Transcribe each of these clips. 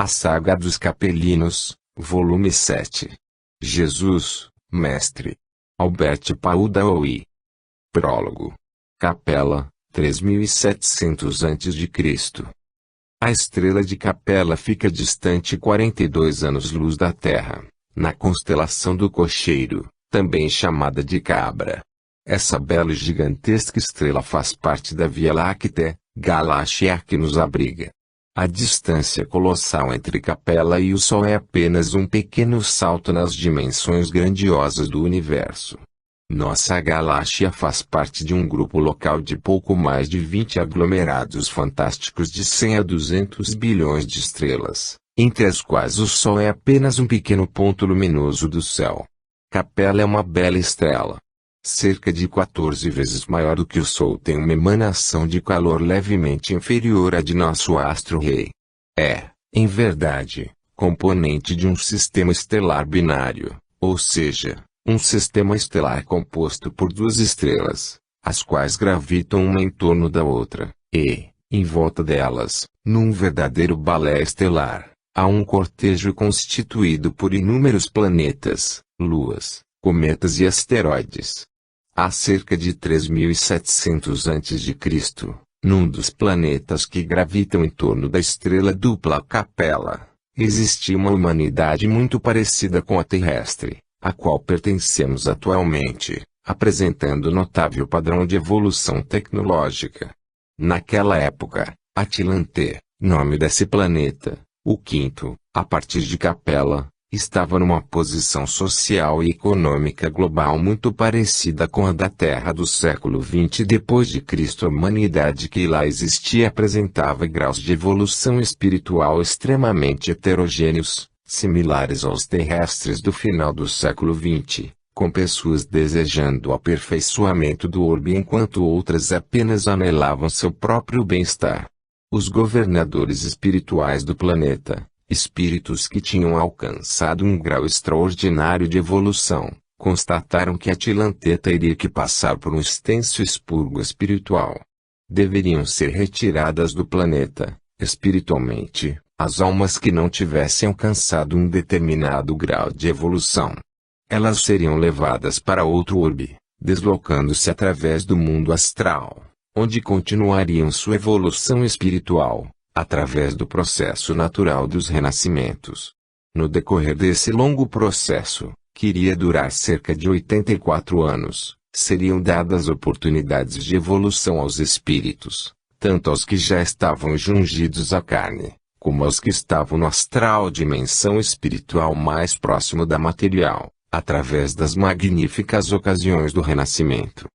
A Saga dos Capelinos, volume 7. Jesus, Mestre. Albert Paul Daoui. Prólogo. Capela, 3700 a.C. A estrela de Capela fica distante 42 anos-luz da Terra, na constelação do Cocheiro, também chamada de Cabra. Essa bela e gigantesca estrela faz parte da Via Láctea, galáxia que nos abriga. A distância colossal entre Capela e o Sol é apenas um pequeno salto nas dimensões grandiosas do universo. Nossa galáxia faz parte de um grupo local de pouco mais de 20 aglomerados fantásticos de 100 a 200 bilhões de estrelas, entre as quais o Sol é apenas um pequeno ponto luminoso do céu. Capela é uma bela estrela. Cerca de 14 vezes maior do que o Sol, tem uma emanação de calor levemente inferior à de nosso astro-rei. É, em verdade, componente de um sistema estelar binário, ou seja, um sistema estelar composto por duas estrelas, as quais gravitam uma em torno da outra, e, em volta delas, num verdadeiro balé estelar, há um cortejo constituído por inúmeros planetas, luas, cometas e asteroides. Há cerca de 3700 a.C., num dos planetas que gravitam em torno da estrela dupla Capela, existia uma humanidade muito parecida com a terrestre, a qual pertencemos atualmente, apresentando notável padrão de evolução tecnológica. Naquela época, Atlante, nome desse planeta, o quinto, a partir de Capela, estava numa posição social e econômica global muito parecida com a da Terra do século XX d.C. A humanidade que lá existia apresentava graus de evolução espiritual extremamente heterogêneos, similares aos terrestres do final do século XX, com pessoas desejando o aperfeiçoamento do orbe enquanto outras apenas anelavam seu próprio bem-estar. Os governadores espirituais do planeta, espíritos que tinham alcançado um grau extraordinário de evolução, constataram que Atlante teria que passar por um extenso expurgo espiritual. Deveriam ser retiradas do planeta, espiritualmente, as almas que não tivessem alcançado um determinado grau de evolução. Elas seriam levadas para outro orbe, deslocando-se através do mundo astral, onde continuariam sua evolução espiritual, através do processo natural dos renascimentos. No decorrer desse longo processo, que iria durar cerca de 84 anos, seriam dadas oportunidades de evolução aos espíritos, tanto aos que já estavam jungidos à carne, como aos que estavam no astral, dimensão espiritual mais próximo da material, através das magníficas ocasiões do renascimento.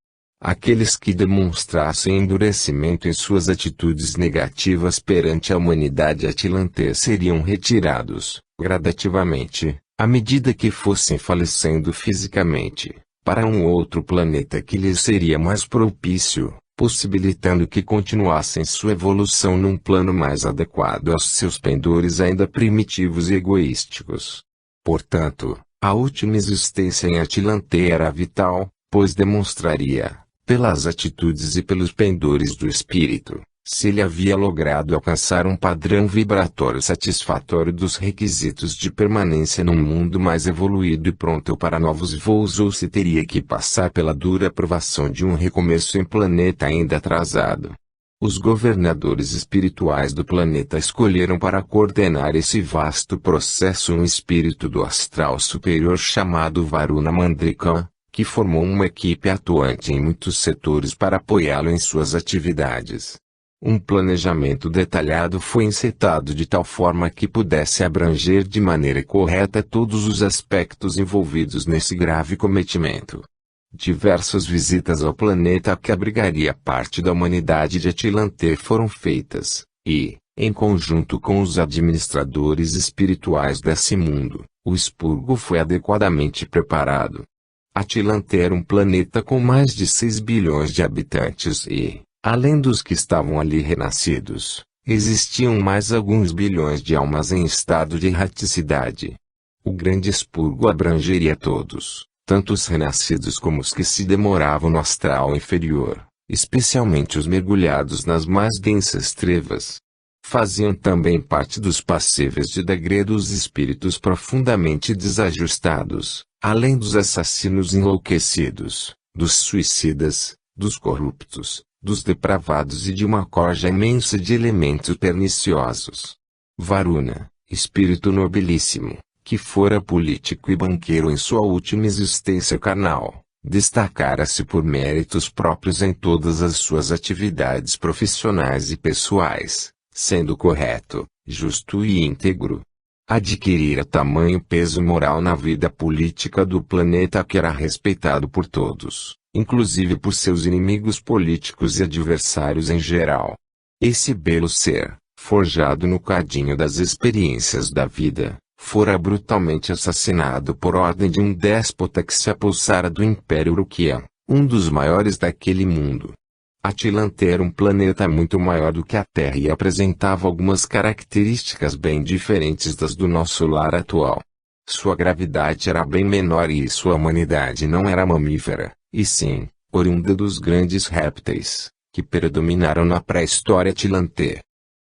Aqueles que demonstrassem endurecimento em suas atitudes negativas perante a humanidade atlante seriam retirados, gradativamente, à medida que fossem falecendo fisicamente, para um outro planeta que lhes seria mais propício, possibilitando que continuassem sua evolução num plano mais adequado aos seus pendores ainda primitivos e egoísticos. Portanto, a última existência em Atlante era vital, pois demonstraria, pelas atitudes e pelos pendores do espírito, se ele havia logrado alcançar um padrão vibratório satisfatório dos requisitos de permanência num mundo mais evoluído e pronto para novos voos, ou se teria que passar pela dura provação de um recomeço em planeta ainda atrasado. Os governadores espirituais do planeta escolheram para coordenar esse vasto processo um espírito do astral superior chamado Varuna Mandrika, que formou uma equipe atuante em muitos setores para apoiá-lo em suas atividades. Um planejamento detalhado foi encetado de tal forma que pudesse abranger de maneira correta todos os aspectos envolvidos nesse grave cometimento. Diversas visitas ao planeta que abrigaria parte da humanidade de Atlante foram feitas, e, em conjunto com os administradores espirituais desse mundo, o expurgo foi adequadamente preparado. Atlante era um planeta com mais de 6 bilhões de habitantes e, além dos que estavam ali renascidos, existiam mais alguns bilhões de almas em estado de erraticidade. O grande expurgo abrangeria todos, tanto os renascidos como os que se demoravam no astral inferior, especialmente os mergulhados nas mais densas trevas. Faziam também parte dos passíveis de degredo os espíritos profundamente desajustados, além dos assassinos enlouquecidos, dos suicidas, dos corruptos, dos depravados e de uma corja imensa de elementos perniciosos. Varuna, espírito nobilíssimo, que fora político e banqueiro em sua última existência carnal, destacara-se por méritos próprios em todas as suas atividades profissionais e pessoais, sendo correto, justo e íntegro. Adquirira tamanho peso moral na vida política do planeta que era respeitado por todos, inclusive por seus inimigos políticos e adversários em geral. Esse belo ser, forjado no cadinho das experiências da vida, fora brutalmente assassinado por ordem de um déspota que se apossara do Império Uruquian, um dos maiores daquele mundo. Atlante era um planeta muito maior do que a Terra e apresentava algumas características bem diferentes das do nosso lar atual. Sua gravidade era bem menor e sua humanidade não era mamífera, e sim, oriunda dos grandes répteis, que predominaram na pré-história Atlante.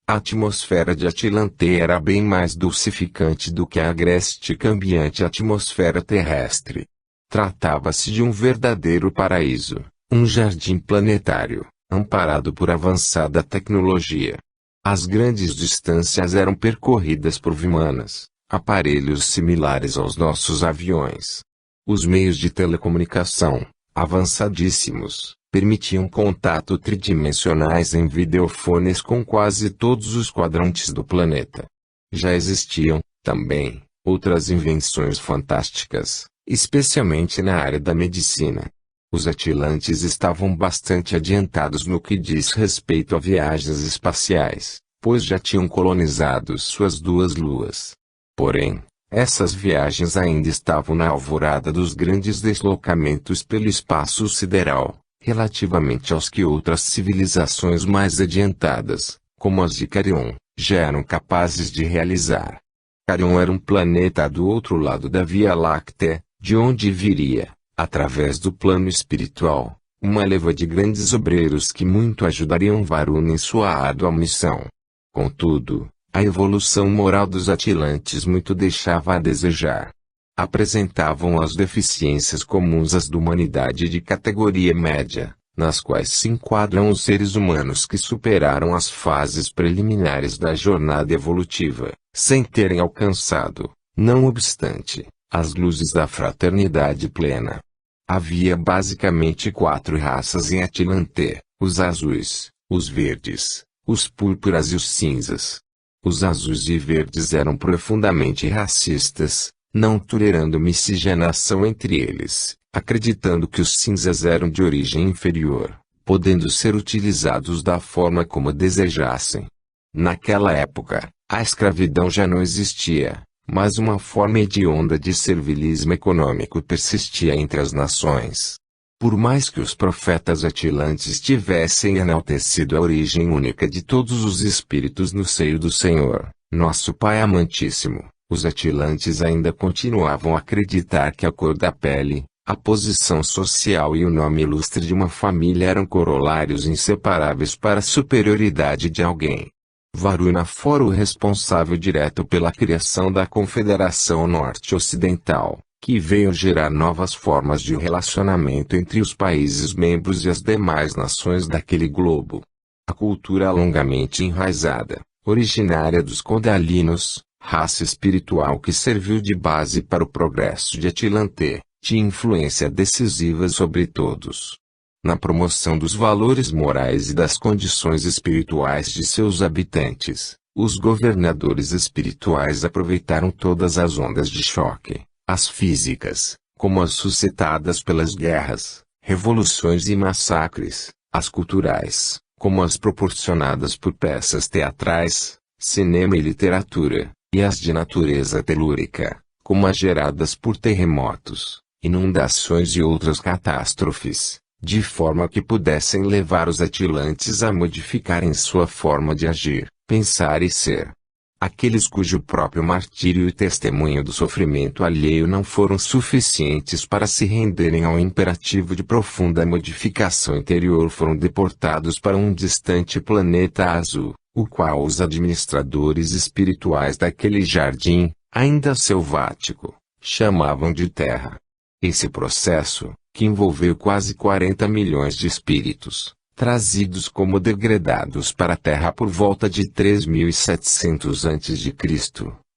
A atmosfera de Atlante era bem mais dulcificante do que a agreste e cambiante atmosfera terrestre. Tratava-se de um verdadeiro paraíso, um jardim planetário, amparado por avançada tecnologia. As grandes distâncias eram percorridas por vimanas, aparelhos similares aos nossos aviões. Os meios de telecomunicação, avançadíssimos, permitiam contato tridimensionais em videofones com quase todos os quadrantes do planeta. Já existiam, também, outras invenções fantásticas, especialmente na área da medicina. Os atlantes estavam bastante adiantados no que diz respeito a viagens espaciais, pois já tinham colonizado suas 2 luas. Porém, essas viagens ainda estavam na alvorada dos grandes deslocamentos pelo espaço sideral, relativamente aos que outras civilizações mais adiantadas, como as de Carion, já eram capazes de realizar. Carion era um planeta do outro lado da Via Láctea, de onde viria, através do plano espiritual, uma leva de grandes obreiros que muito ajudariam Varuna em sua árdua missão. Contudo, a evolução moral dos atlantes muito deixava a desejar. Apresentavam as deficiências comuns às da humanidade de categoria média, nas quais se enquadram os seres humanos que superaram as fases preliminares da jornada evolutiva, sem terem alcançado, não obstante, as luzes da fraternidade plena. Havia basicamente 4 raças em Atlante: os azuis, os verdes, os púrpuras e os cinzas. Os azuis e verdes eram profundamente racistas, não tolerando miscigenação entre eles, acreditando que os cinzas eram de origem inferior, podendo ser utilizados da forma como desejassem. Naquela época, a escravidão já não existia, mas uma forma hedionda de servilismo econômico persistia entre as nações. Por mais que os profetas atlantes tivessem enaltecido a origem única de todos os espíritos no seio do Senhor, nosso Pai amantíssimo, os atlantes ainda continuavam a acreditar que a cor da pele, a posição social e o nome ilustre de uma família eram corolários inseparáveis para a superioridade de alguém. Varuna fora o responsável direto pela criação da Confederação Norte-Ocidental, que veio gerar novas formas de relacionamento entre os países membros e as demais nações daquele globo. A cultura longamente enraizada, originária dos Condalinos, raça espiritual que serviu de base para o progresso de Atlante, tinha influência decisiva sobre todos. Na promoção dos valores morais e das condições espirituais de seus habitantes, os governadores espirituais aproveitaram todas as ondas de choque, as físicas, como as suscitadas pelas guerras, revoluções e massacres, as culturais, como as proporcionadas por peças teatrais, cinema e literatura, e as de natureza telúrica, como as geradas por terremotos, inundações e outras catástrofes, de forma que pudessem levar os atlantes a modificarem sua forma de agir, pensar e ser. Aqueles cujo próprio martírio e testemunho do sofrimento alheio não foram suficientes para se renderem ao imperativo de profunda modificação interior foram deportados para um distante planeta azul, o qual os administradores espirituais daquele jardim, ainda selvático, chamavam de terra. Esse processo, que envolveu quase 40 milhões de espíritos, trazidos como degradados para a Terra por volta de 3700 a.C.,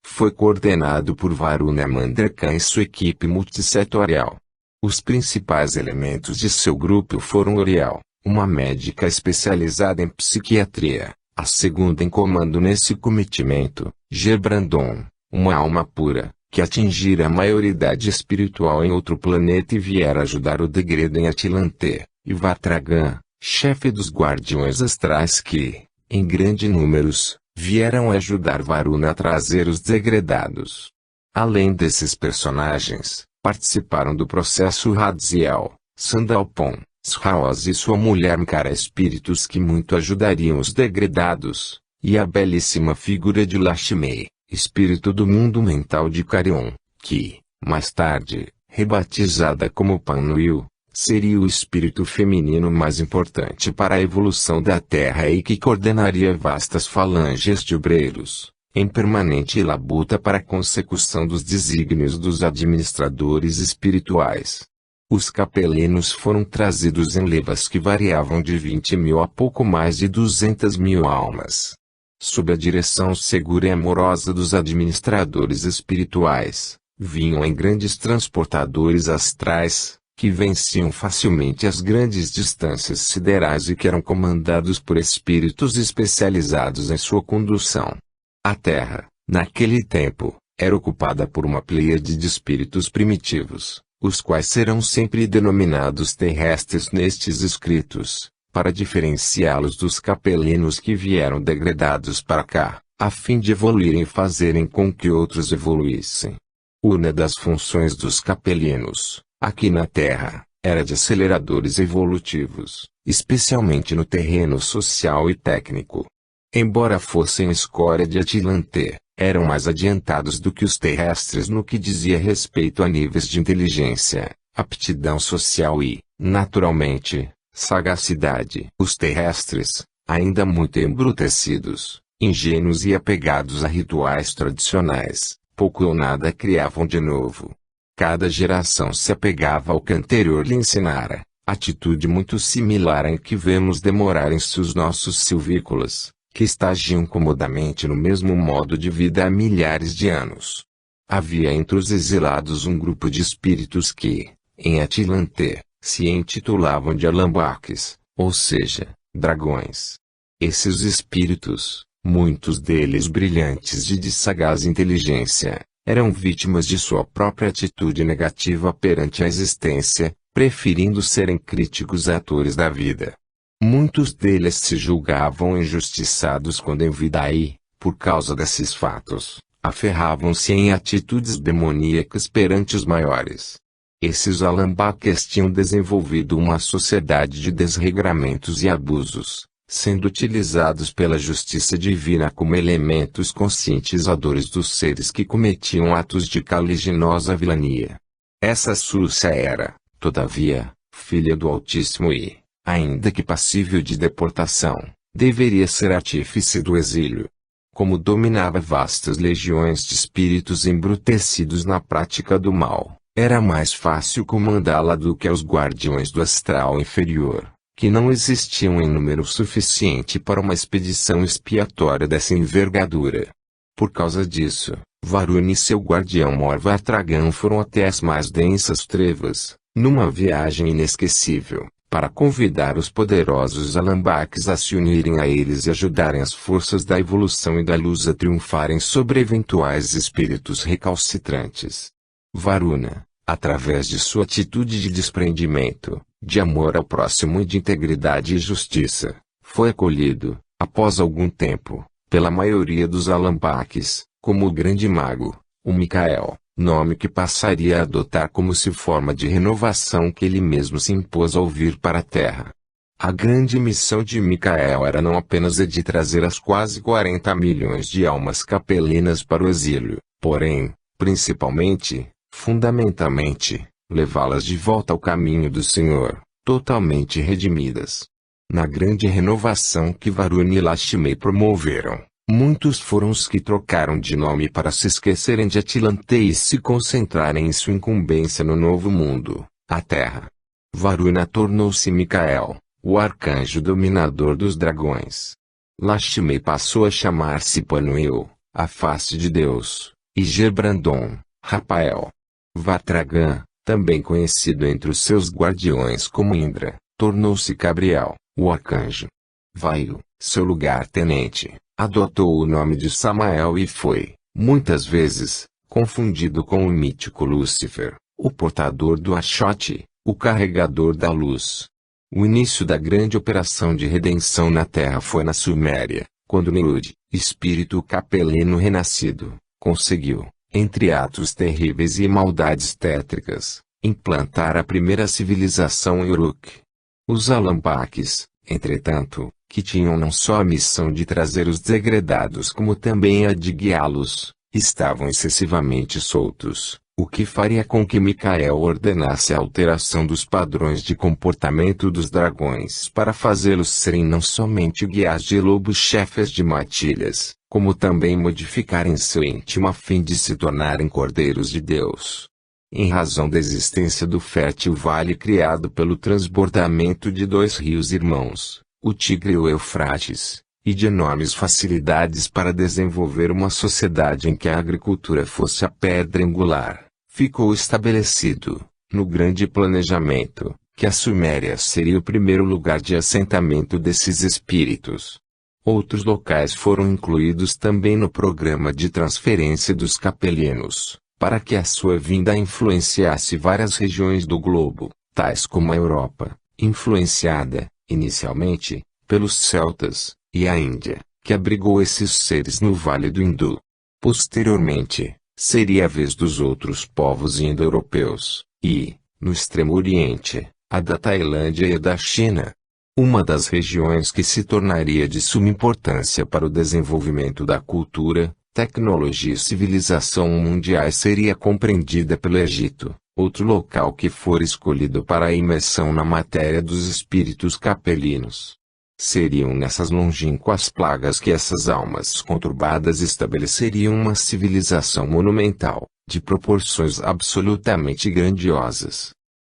foi coordenado por Varuna Mandrakan e sua equipe multissetorial. Os principais elementos de seu grupo foram Uriel, uma médica especializada em psiquiatria, a segunda em comando nesse cometimento, Gebrandon, uma alma pura, que atingira a maioridade espiritual em outro planeta e viera ajudar o degredo em Atlante, e Vatragan, chefe dos guardiões astrais que, em grande números, vieram ajudar Varuna a trazer os degredados. Além desses personagens, participaram do processo Radziel, Sandalpon, Sraos e sua mulher Mkara, espíritos que muito ajudariam os degredados, e a belíssima figura de Lakshmi, espírito do mundo mental de Carion, que, mais tarde, rebatizada como Panwil, seria o espírito feminino mais importante para a evolução da Terra e que coordenaria vastas falanges de obreiros, em permanente labuta para a consecução dos desígnios dos administradores espirituais. Os capelinos foram trazidos em levas que variavam de 20.000 a pouco mais de 200.000 almas. Sob a direção segura e amorosa dos administradores espirituais, vinham em grandes transportadores astrais, que venciam facilmente as grandes distâncias siderais e que eram comandados por espíritos especializados em sua condução. A Terra, naquele tempo, era ocupada por uma pleiade de espíritos primitivos, os quais serão sempre denominados terrestres nestes escritos, para diferenciá-los dos capelinos que vieram degradados para cá, a fim de evoluírem e fazerem com que outros evoluíssem. Uma das funções dos capelinos, aqui na Terra, era de aceleradores evolutivos, especialmente no terreno social e técnico. Embora fossem escória de Atlante, eram mais adiantados do que os terrestres no que dizia respeito a níveis de inteligência, aptidão social e, naturalmente, sagacidade. Os terrestres, ainda muito embrutecidos, ingênuos e apegados a rituais tradicionais, pouco ou nada criavam de novo. Cada geração se apegava ao que anterior lhe ensinara, atitude muito similar à que vemos demorar-se os nossos silvícolas, que estagiam comodamente no mesmo modo de vida há milhares de anos. Havia entre os exilados um grupo de espíritos que, em Atlante, se intitulavam de alambaques, ou seja, dragões. Esses espíritos, muitos deles brilhantes de sagaz inteligência, eram vítimas de sua própria atitude negativa perante a existência, preferindo serem críticos atores da vida. Muitos deles se julgavam injustiçados quando em vida e, por causa desses fatos, aferravam-se em atitudes demoníacas perante os maiores. Esses alambaques tinham desenvolvido uma sociedade de desregramentos e abusos, sendo utilizados pela justiça divina como elementos conscientizadores dos seres que cometiam atos de caliginosa vilania. Essa Súcia era, todavia, filha do Altíssimo e, ainda que passível de deportação, deveria ser artífice do exílio. Como dominava vastas legiões de espíritos embrutecidos na prática do mal, era mais fácil comandá-la do que aos guardiões do astral inferior, que não existiam em número suficiente para uma expedição expiatória dessa envergadura. Por causa disso, Varuna e seu guardião Morvatragan foram até as mais densas trevas, numa viagem inesquecível, para convidar os poderosos alambaques a se unirem a eles e ajudarem as forças da evolução e da luz a triunfarem sobre eventuais espíritos recalcitrantes. Varuna, através de sua atitude de desprendimento, de amor ao próximo e de integridade e justiça, foi acolhido, após algum tempo, pela maioria dos alambaques, como o grande mago, o Micael, nome que passaria a adotar como se forma de renovação que ele mesmo se impôs ao vir para a Terra. A grande missão de Micael era não apenas a de trazer as quase 40 milhões de almas capelinas para o exílio, porém, principalmente, fundamentalmente, levá-las de volta ao caminho do Senhor, totalmente redimidas. Na grande renovação que Varuni e Lashmei promoveram, muitos foram os que trocaram de nome para se esquecerem de Atlante e se concentrarem em sua incumbência no novo mundo, a Terra. Varuna tornou-se Micael, o arcanjo dominador dos dragões. Lashmei passou a chamar-se Panuel, a face de Deus, e Gebrandon, Rafael. Vatragan, também conhecido entre os seus guardiões como Indra, tornou-se Gabriel, o arcanjo. Vaio, seu lugar-tenente, adotou o nome de Samael e foi, muitas vezes, confundido com o mítico Lúcifer, o portador do Achote, o carregador da luz. O início da grande operação de redenção na Terra foi na Suméria, quando Nimrod, espírito capelino renascido, conseguiu, entre atos terríveis e maldades tétricas, implantar a primeira civilização em Uruk. Os Alambaques, entretanto, que tinham não só a missão de trazer os degredados como também a de guiá-los, estavam excessivamente soltos, o que faria com que Micael ordenasse a alteração dos padrões de comportamento dos dragões para fazê-los serem não somente guias de lobos chefes de matilhas, como também modificarem seu íntimo a fim de se tornarem cordeiros de Deus. Em razão da existência do fértil vale criado pelo transbordamento de dois rios irmãos, o Tigre e o Eufrates, e de enormes facilidades para desenvolver uma sociedade em que a agricultura fosse a pedra angular, ficou estabelecido, no grande planejamento, que a Suméria seria o primeiro lugar de assentamento desses espíritos. Outros locais foram incluídos também no programa de transferência dos capelinos, para que a sua vinda influenciasse várias regiões do globo, tais como a Europa, influenciada, inicialmente, pelos celtas, e a Índia, que abrigou esses seres no Vale do Hindu. Posteriormente, seria a vez dos outros povos indo-europeus, e, no Extremo Oriente, a da Tailândia e a da China. Uma das regiões que se tornaria de suma importância para o desenvolvimento da cultura, tecnologia e civilização mundiais seria compreendida pelo Egito, outro local que for escolhido para a imersão na matéria dos espíritos capelinos. Seriam nessas longínquas plagas que essas almas conturbadas estabeleceriam uma civilização monumental, de proporções absolutamente grandiosas.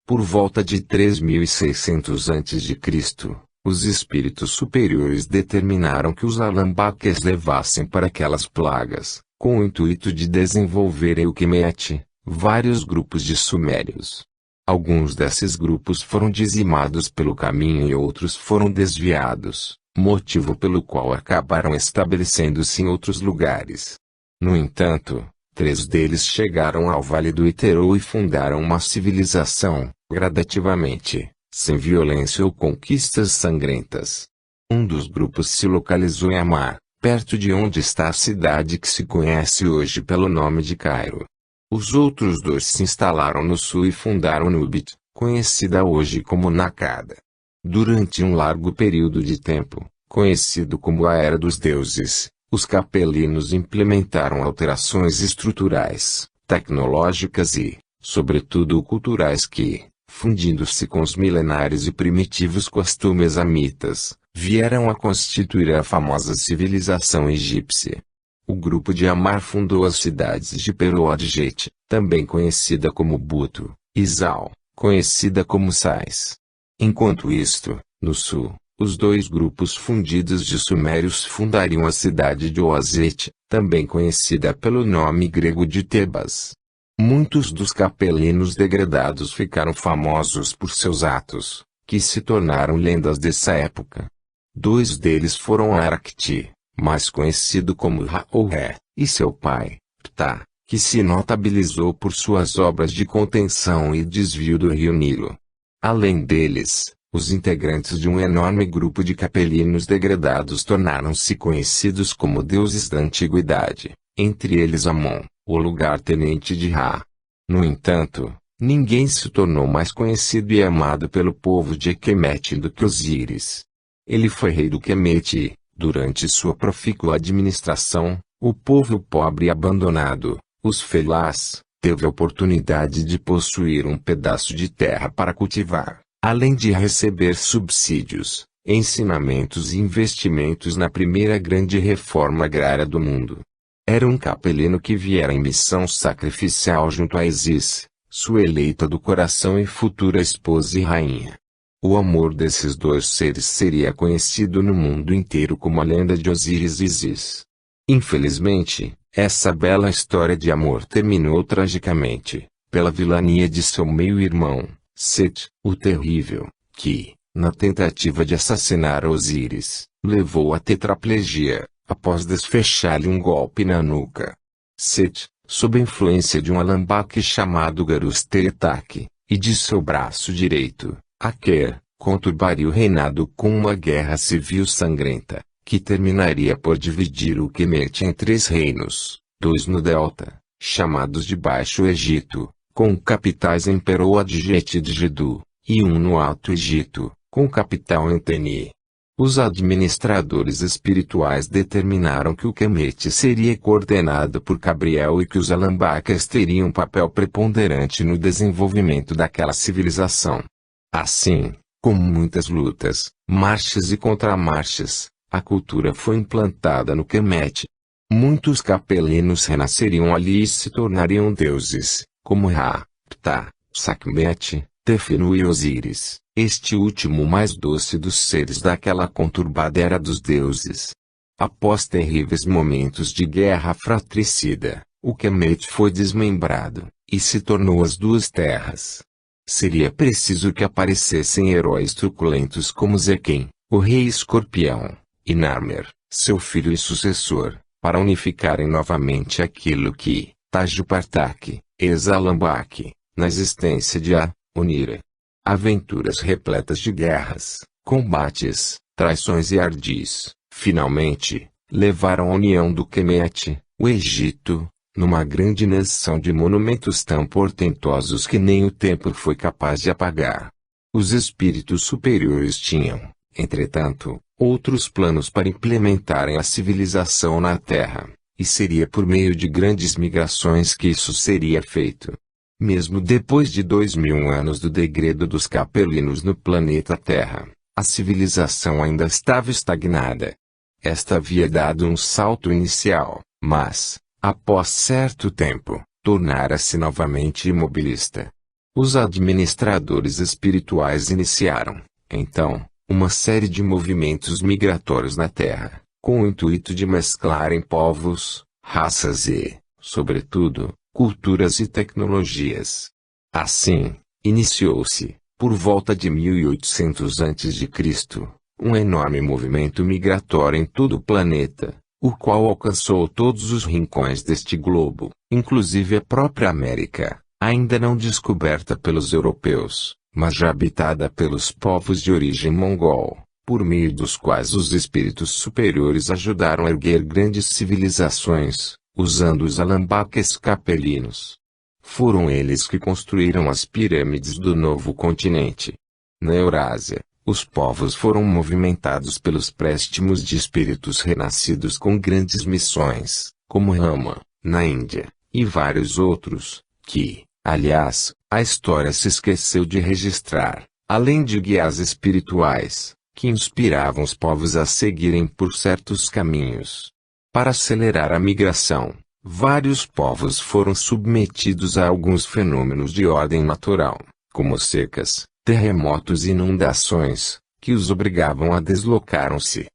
Por volta de 3600 a.C., os espíritos superiores determinaram que os Alambaques levassem para aquelas plagas, com o intuito de desenvolver Euquimete, vários grupos de sumérios. Alguns desses grupos foram dizimados pelo caminho e outros foram desviados, motivo pelo qual acabaram estabelecendo-se em outros lugares. No entanto, 3 deles chegaram ao Vale do Iterou e fundaram uma civilização, gradativamente, sem violência ou conquistas sangrentas. Um dos grupos se localizou em Amar, perto de onde está a cidade que se conhece hoje pelo nome de Cairo. Os outros 2 se instalaram no sul e fundaram Nubit, conhecida hoje como Nakada. Durante um largo período de tempo, conhecido como a Era dos Deuses, os capelinos implementaram alterações estruturais, tecnológicas e, sobretudo culturais que, fundindo-se com os milenares e primitivos costumes amitas, vieram a constituir a famosa civilização egípcia. O grupo de Amar fundou as cidades de Peruodjet, também conhecida como Buto, e Zal, conhecida como Sais. Enquanto isto, no sul, os 2 grupos fundidos de sumérios fundariam a cidade de Oazete, também conhecida pelo nome grego de Tebas. Muitos dos capelinos degradados ficaram famosos por seus atos, que se tornaram lendas dessa época. 2 deles foram Aracti, mais conhecido como Ra-ou-Ré, e seu pai, Ptah, que se notabilizou por suas obras de contenção e desvio do rio Nilo. Além deles, os integrantes de um enorme grupo de capelinos degradados tornaram-se conhecidos como deuses da antiguidade, entre eles Amon, o lugar-tenente de Ra. No entanto, ninguém se tornou mais conhecido e amado pelo povo de Kemet do que Osíris. Ele foi rei do Kemet e, durante sua profícua administração, o povo pobre e abandonado, os Felás, teve a oportunidade de possuir um pedaço de terra para cultivar, além de receber subsídios, ensinamentos e investimentos na primeira grande reforma agrária do mundo. Era um capelino que viera em missão sacrificial junto a Isis, sua eleita do coração e futura esposa e rainha. O amor desses dois seres seria conhecido no mundo inteiro como a lenda de Osíris e Isis. Infelizmente, essa bela história de amor terminou tragicamente, pela vilania de seu meio-irmão, Set, o Terrível, que, na tentativa de assassinar Osíris, levou à tetraplegia, após desfechar-lhe um golpe na nuca. Set, sob a influência de um alambaque chamado Garus-Teretak, e de seu braço direito, Aker, conturbaria o reinado com uma guerra civil sangrenta, que terminaria por dividir o Kemet em 3 reinos, 2 no delta, chamados de Baixo Egito, com capitais em Peroa-Djet e Djedu, e um no Alto Egito, com capital em Teni. Os administradores espirituais determinaram que o Kemet seria coordenado por Gabriel e que os Alambaques teriam um papel preponderante no desenvolvimento daquela civilização. Assim, com muitas lutas, marchas e contramarchas, a cultura foi implantada no Kemet. Muitos capelinos renasceriam ali e se tornariam deuses, como Ra, Ptah, Sekhmet, Tefenu e Osíris, este último mais doce dos seres daquela conturbada era dos deuses. Após terríveis momentos de guerra fratricida, o Kemet foi desmembrado, e se tornou as 2 terras. Seria preciso que aparecessem heróis truculentos como Zeqen, o rei escorpião, e Narmer, seu filho e sucessor, para unificarem novamente aquilo que, Tajupartak, ex-Alambaque, na existência de Onira. Aventuras repletas de guerras, combates, traições e ardis, finalmente, levaram à união do Kemet, o Egito, numa grande nação de monumentos tão portentosos que nem o tempo foi capaz de apagar. Os espíritos superiores tinham, entretanto, outros planos para implementarem a civilização na Terra, e seria por meio de grandes migrações que isso seria feito. Mesmo depois de 2000 anos do degredo dos capelinos no planeta Terra, a civilização ainda estava estagnada. Esta havia dado um salto inicial, mas, após certo tempo, tornara-se novamente imobilista. Os administradores espirituais iniciaram, então, uma série de movimentos migratórios na Terra, com o intuito de mesclarem povos, raças e, sobretudo, culturas e tecnologias. Assim, iniciou-se, por volta de 1800 a.C., um enorme movimento migratório em todo o planeta, o qual alcançou todos os rincões deste globo, inclusive a própria América, ainda não descoberta pelos europeus, mas já habitada pelos povos de origem mongol, por meio dos quais os espíritos superiores ajudaram a erguer grandes civilizações, usando os alambaques capelinos. Foram eles que construíram as pirâmides do novo continente. Na Eurásia, os povos foram movimentados pelos préstimos de espíritos renascidos com grandes missões, como Rama, na Índia, e vários outros, que, aliás, a história se esqueceu de registrar, além de guias espirituais, que inspiravam os povos a seguirem por certos caminhos. Para acelerar a migração, vários povos foram submetidos a alguns fenômenos de ordem natural, como secas, terremotos e inundações, que os obrigavam a deslocar-se.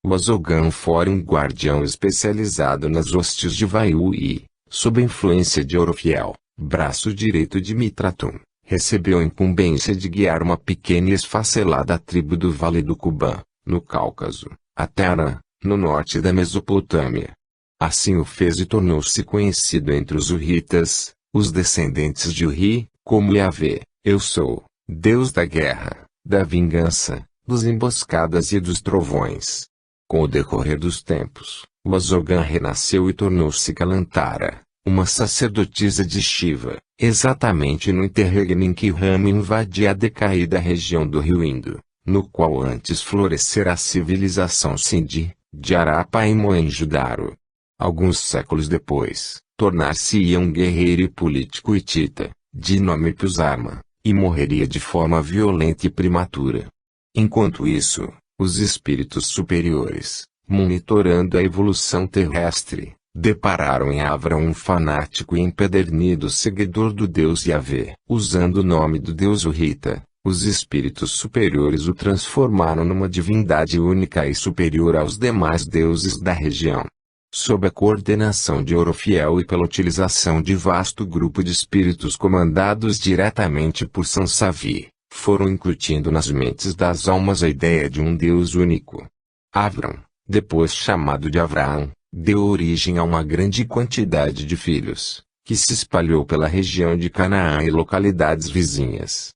O Azogan foi um guardião especializado nas hostes de Vayu e, sob a influência de Orofiel, braço direito de Mitratum, recebeu a incumbência de guiar uma pequena e esfacelada tribo do Vale do Kuban, no Cáucaso, até Arã, no norte da Mesopotâmia. Assim o fez e tornou-se conhecido entre os Hurritas, os descendentes de Uri, como Yahvé, eu sou, Deus da guerra, da vingança, dos emboscadas e dos trovões. Com o decorrer dos tempos, o Azogan renasceu e tornou-se Kalantara, uma sacerdotisa de Shiva, exatamente no interregno em que Rama invadia a decaída região do rio Indo, no qual antes florescera a civilização Sindhi, de Harappa e Mohenjo-Daro. Alguns séculos depois, tornar-se-ia um guerreiro e político hitita, de nome Pusarma, e morreria de forma violenta e prematura. Enquanto isso, Os espíritos superiores, monitorando a evolução terrestre, depararam em Avram um fanático e empedernido seguidor do Deus Yahvé. Usando o nome do Deus Urita, os espíritos superiores o transformaram numa divindade única e superior aos demais deuses da região. Sob a coordenação de Orofiel e pela utilização de vasto grupo de espíritos comandados diretamente por Sansavi, foram incutindo nas mentes das almas a ideia de um Deus único. Avram, depois chamado de Avraham, deu origem a uma grande quantidade de filhos, que se espalhou pela região de Canaã e localidades vizinhas.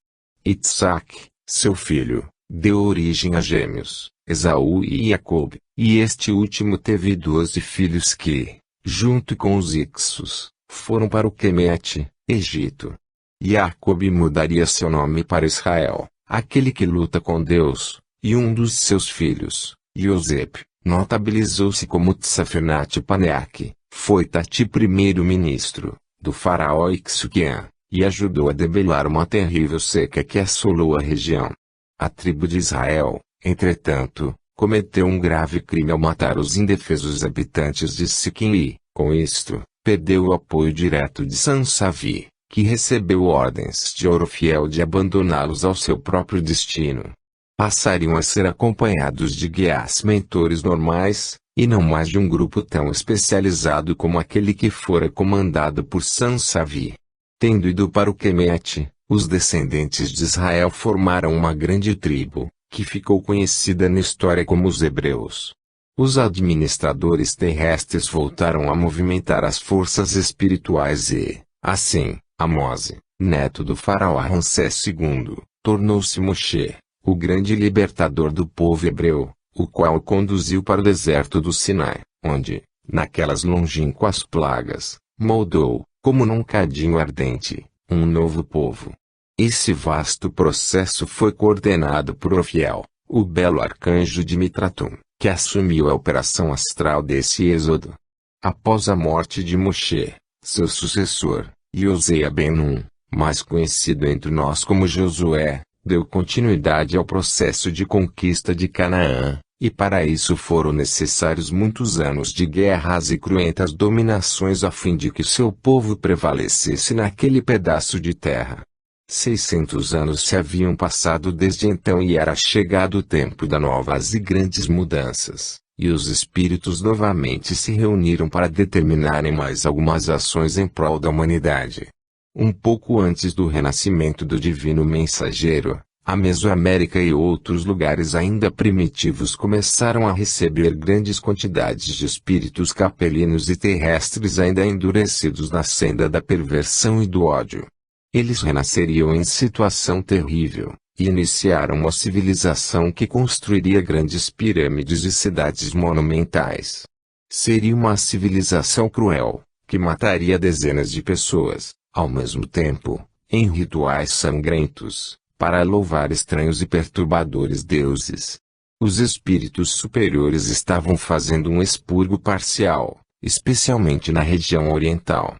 Itsak, seu filho, deu origem a gêmeos, Esaú e Jacob, e este último teve 12 filhos que, junto com os Ixos, foram para o Quemete, Egito. Jacob mudaria seu nome para Israel, aquele que luta com Deus, e um dos seus filhos, Yosep, notabilizou-se como Tsafenat-Paneach, foi Tati primeiro-ministro, do faraó Ixuquian, e ajudou a debelar uma terrível seca que assolou a região. A tribo de Israel, entretanto, cometeu um grave crime ao matar os indefesos habitantes de Siquim e, com isto, perdeu o apoio direto de Sansavi, que recebeu ordens de Orofiel de abandoná-los ao seu próprio destino. Passariam a ser acompanhados de guias mentores normais, e não mais de um grupo tão especializado como aquele que fora comandado por Sansavi. Tendo ido para o Quemete, os descendentes de Israel formaram uma grande tribo, que ficou conhecida na história como os Hebreus. Os administradores terrestres voltaram a movimentar as forças espirituais e, assim, Amose, neto do faraó Ramsés II, tornou-se Moshe, o grande libertador do povo hebreu, o qual o conduziu para o deserto do Sinai, onde, naquelas longínquas plagas, moldou, como num cadinho ardente, um novo povo. Esse vasto processo foi coordenado por Orofiel, o belo arcanjo de Mitratum, que assumiu a operação astral desse êxodo. Após a morte de Moshe, seu sucessor, Yosea Ben-Nun, mais conhecido entre nós como Josué, deu continuidade ao processo de conquista de Canaã, e para isso foram necessários muitos anos de guerras e cruentas dominações a fim de que seu povo prevalecesse naquele pedaço de terra. 600 anos se haviam passado desde então e era chegado o tempo das novas e grandes mudanças, e os espíritos novamente se reuniram para determinarem mais algumas ações em prol da humanidade. Um pouco antes do renascimento do Divino Mensageiro, a Mesoamérica e outros lugares ainda primitivos começaram a receber grandes quantidades de espíritos capelinos e terrestres ainda endurecidos na senda da perversão e do ódio. Eles renasceriam em situação terrível, e iniciaram uma civilização que construiria grandes pirâmides e cidades monumentais. Seria uma civilização cruel, que mataria dezenas de pessoas, ao mesmo tempo, em rituais sangrentos, para louvar estranhos e perturbadores deuses. Os espíritos superiores estavam fazendo um expurgo parcial, especialmente na região oriental.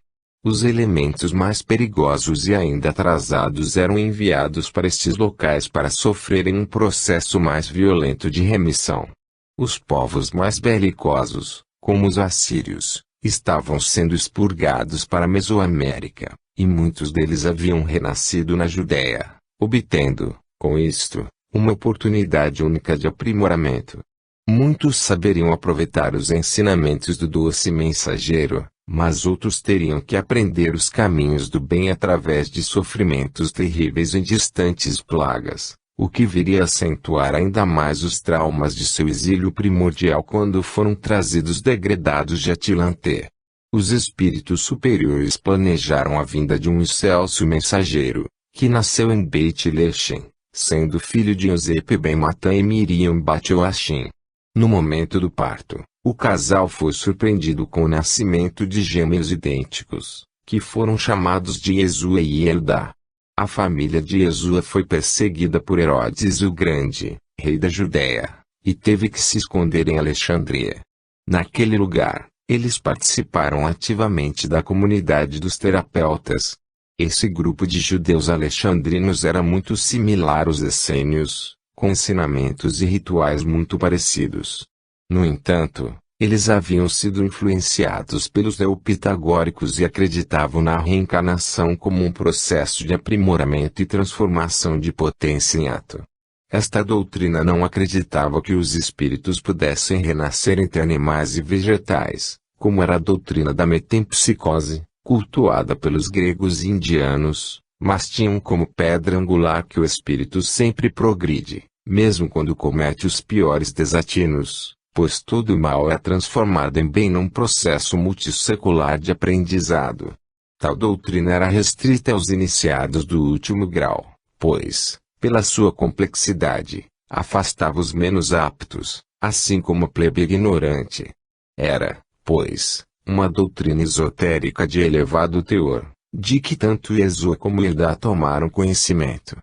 Os elementos mais perigosos e ainda atrasados eram enviados para estes locais para sofrerem um processo mais violento de remissão. Os povos mais belicosos, como os assírios, estavam sendo expurgados para a Mesoamérica, e muitos deles haviam renascido na Judéia, obtendo, com isto, uma oportunidade única de aprimoramento. Muitos saberiam aproveitar os ensinamentos do doce mensageiro, mas outros teriam que aprender os caminhos do bem através de sofrimentos terríveis em distantes plagas, o que viria a acentuar ainda mais os traumas de seu exílio primordial quando foram trazidos degredados de Atlante. Os espíritos superiores planejaram a vinda de um excelso mensageiro, que nasceu em Beit Lechem, sendo filho de Yosep Ben Matan e Miriam Bat Yoachim. No momento do parto, o casal foi surpreendido com o nascimento de gêmeos idênticos, que foram chamados de Yesua e Eldá. A família de Yesua foi perseguida por Herodes o Grande, rei da Judéia, e teve que se esconder em Alexandria. Naquele lugar, eles participaram ativamente da comunidade dos terapeutas. Esse grupo de judeus alexandrinos era muito similar aos essênios, com ensinamentos e rituais muito parecidos. No entanto, eles haviam sido influenciados pelos neopitagóricos e acreditavam na reencarnação como um processo de aprimoramento e transformação de potência em ato. Esta doutrina não acreditava que os espíritos pudessem renascer entre animais e vegetais, como era a doutrina da metempsicose, cultuada pelos gregos e indianos, mas tinham como pedra angular que o espírito sempre progride, mesmo quando comete os piores desatinos, pois todo o mal é transformado em bem num processo multissecular de aprendizado. Tal doutrina era restrita aos iniciados do último grau, pois, pela sua complexidade, afastava os menos aptos, assim como a plebe ignorante. Era, pois, uma doutrina esotérica de elevado teor, de que tanto Yeshua como Ida tomaram conhecimento.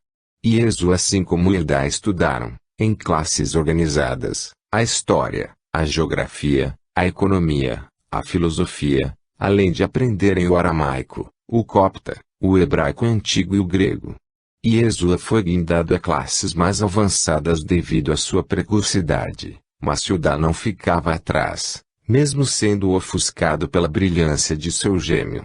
Yeshua assim como Ida estudaram, em classes organizadas, a história, a geografia, a economia, a filosofia, além de aprenderem o aramaico, o copta, o hebraico antigo e o grego. Yeshua foi guindado a classes mais avançadas devido à sua precocidade, mas Judá não ficava atrás, mesmo sendo ofuscado pela brilhância de seu gêmeo.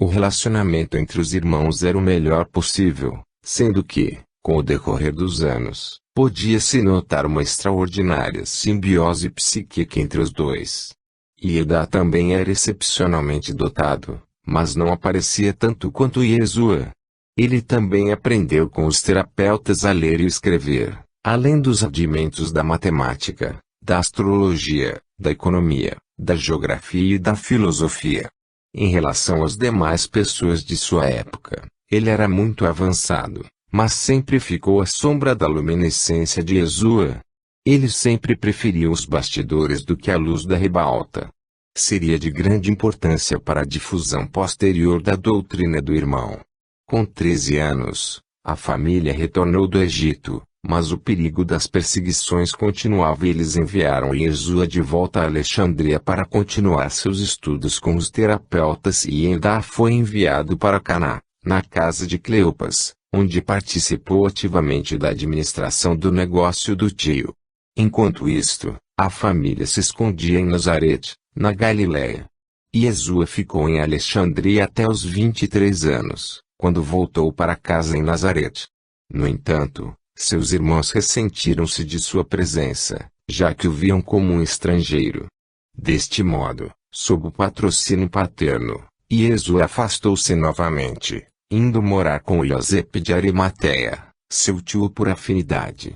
O relacionamento entre os irmãos era o melhor possível, sendo que, com o decorrer dos anos, podia-se notar uma extraordinária simbiose psíquica entre os dois. Ida também era excepcionalmente dotado, mas não aparecia tanto quanto Yeshua. Ele também aprendeu com os terapeutas a ler e escrever, além dos rudimentos da matemática, da astrologia, da economia, da geografia e da filosofia. Em relação às demais pessoas de sua época, ele era muito avançado, mas sempre ficou à sombra da luminescência de Yeshua. Ele sempre preferiu os bastidores do que a luz da ribalta. Seria de grande importância para a difusão posterior da doutrina do irmão. Com 13 anos, a família retornou do Egito, mas o perigo das perseguições continuava e eles enviaram Yeshua de volta a Alexandria para continuar seus estudos com os terapeutas e Ida foi enviado para Caná, na casa de Cleopas, onde participou ativamente da administração do negócio do tio. Enquanto isto, a família se escondia em Nazarete, na Galiléia. Yeshua ficou em Alexandria até os 23 anos, quando voltou para casa em Nazarete. No entanto, seus irmãos ressentiram-se de sua presença, já que o viam como um estrangeiro. Deste modo, sob o patrocínio paterno, Yeshua afastou-se novamente, indo morar com Iosepe de Arimateia, seu tio por afinidade.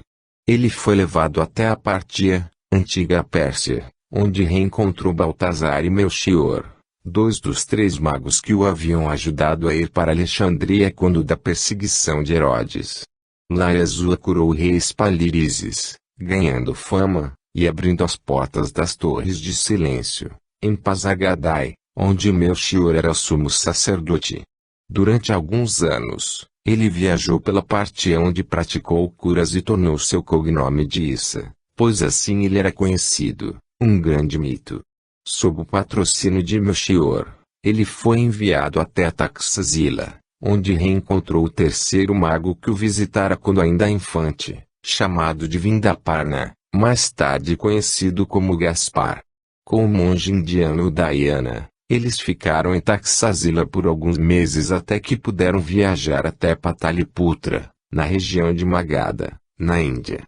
Ele foi levado até a Partia, antiga Pérsia, onde reencontrou Baltazar e Melchior, dois dos 3 magos que o haviam ajudado a ir para Alexandria quando da perseguição de Herodes. Lá Yeshua curou o rei Espalirizes, ganhando fama, e abrindo as portas das torres de silêncio, em Pazagadai, onde Melchior era sumo sacerdote. Durante alguns anos, ele viajou pela Partia onde praticou curas e tornou seu cognome de Issa, pois assim ele era conhecido, um grande mito. Sob o patrocínio de Melchior, ele foi enviado até Taxazila, onde reencontrou o 3º mago que o visitara quando ainda infante, chamado de Vindaparna, mais tarde conhecido como Gaspar. Com o monge indiano Dhyana, eles ficaram em Taxazila por alguns meses até que puderam viajar até Pataliputra, na região de Magadha, na Índia.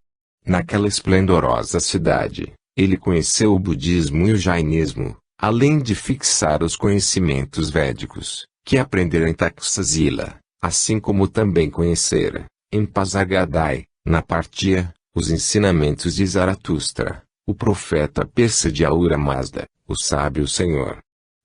Naquela esplendorosa cidade, ele conheceu o budismo e o jainismo, além de fixar os conhecimentos védicos, que aprendera em Taxazila, assim como também conhecera, em Pazagadai, na Partia, os ensinamentos de Zaratustra, o profeta persa de Ahura Mazda, o sábio senhor.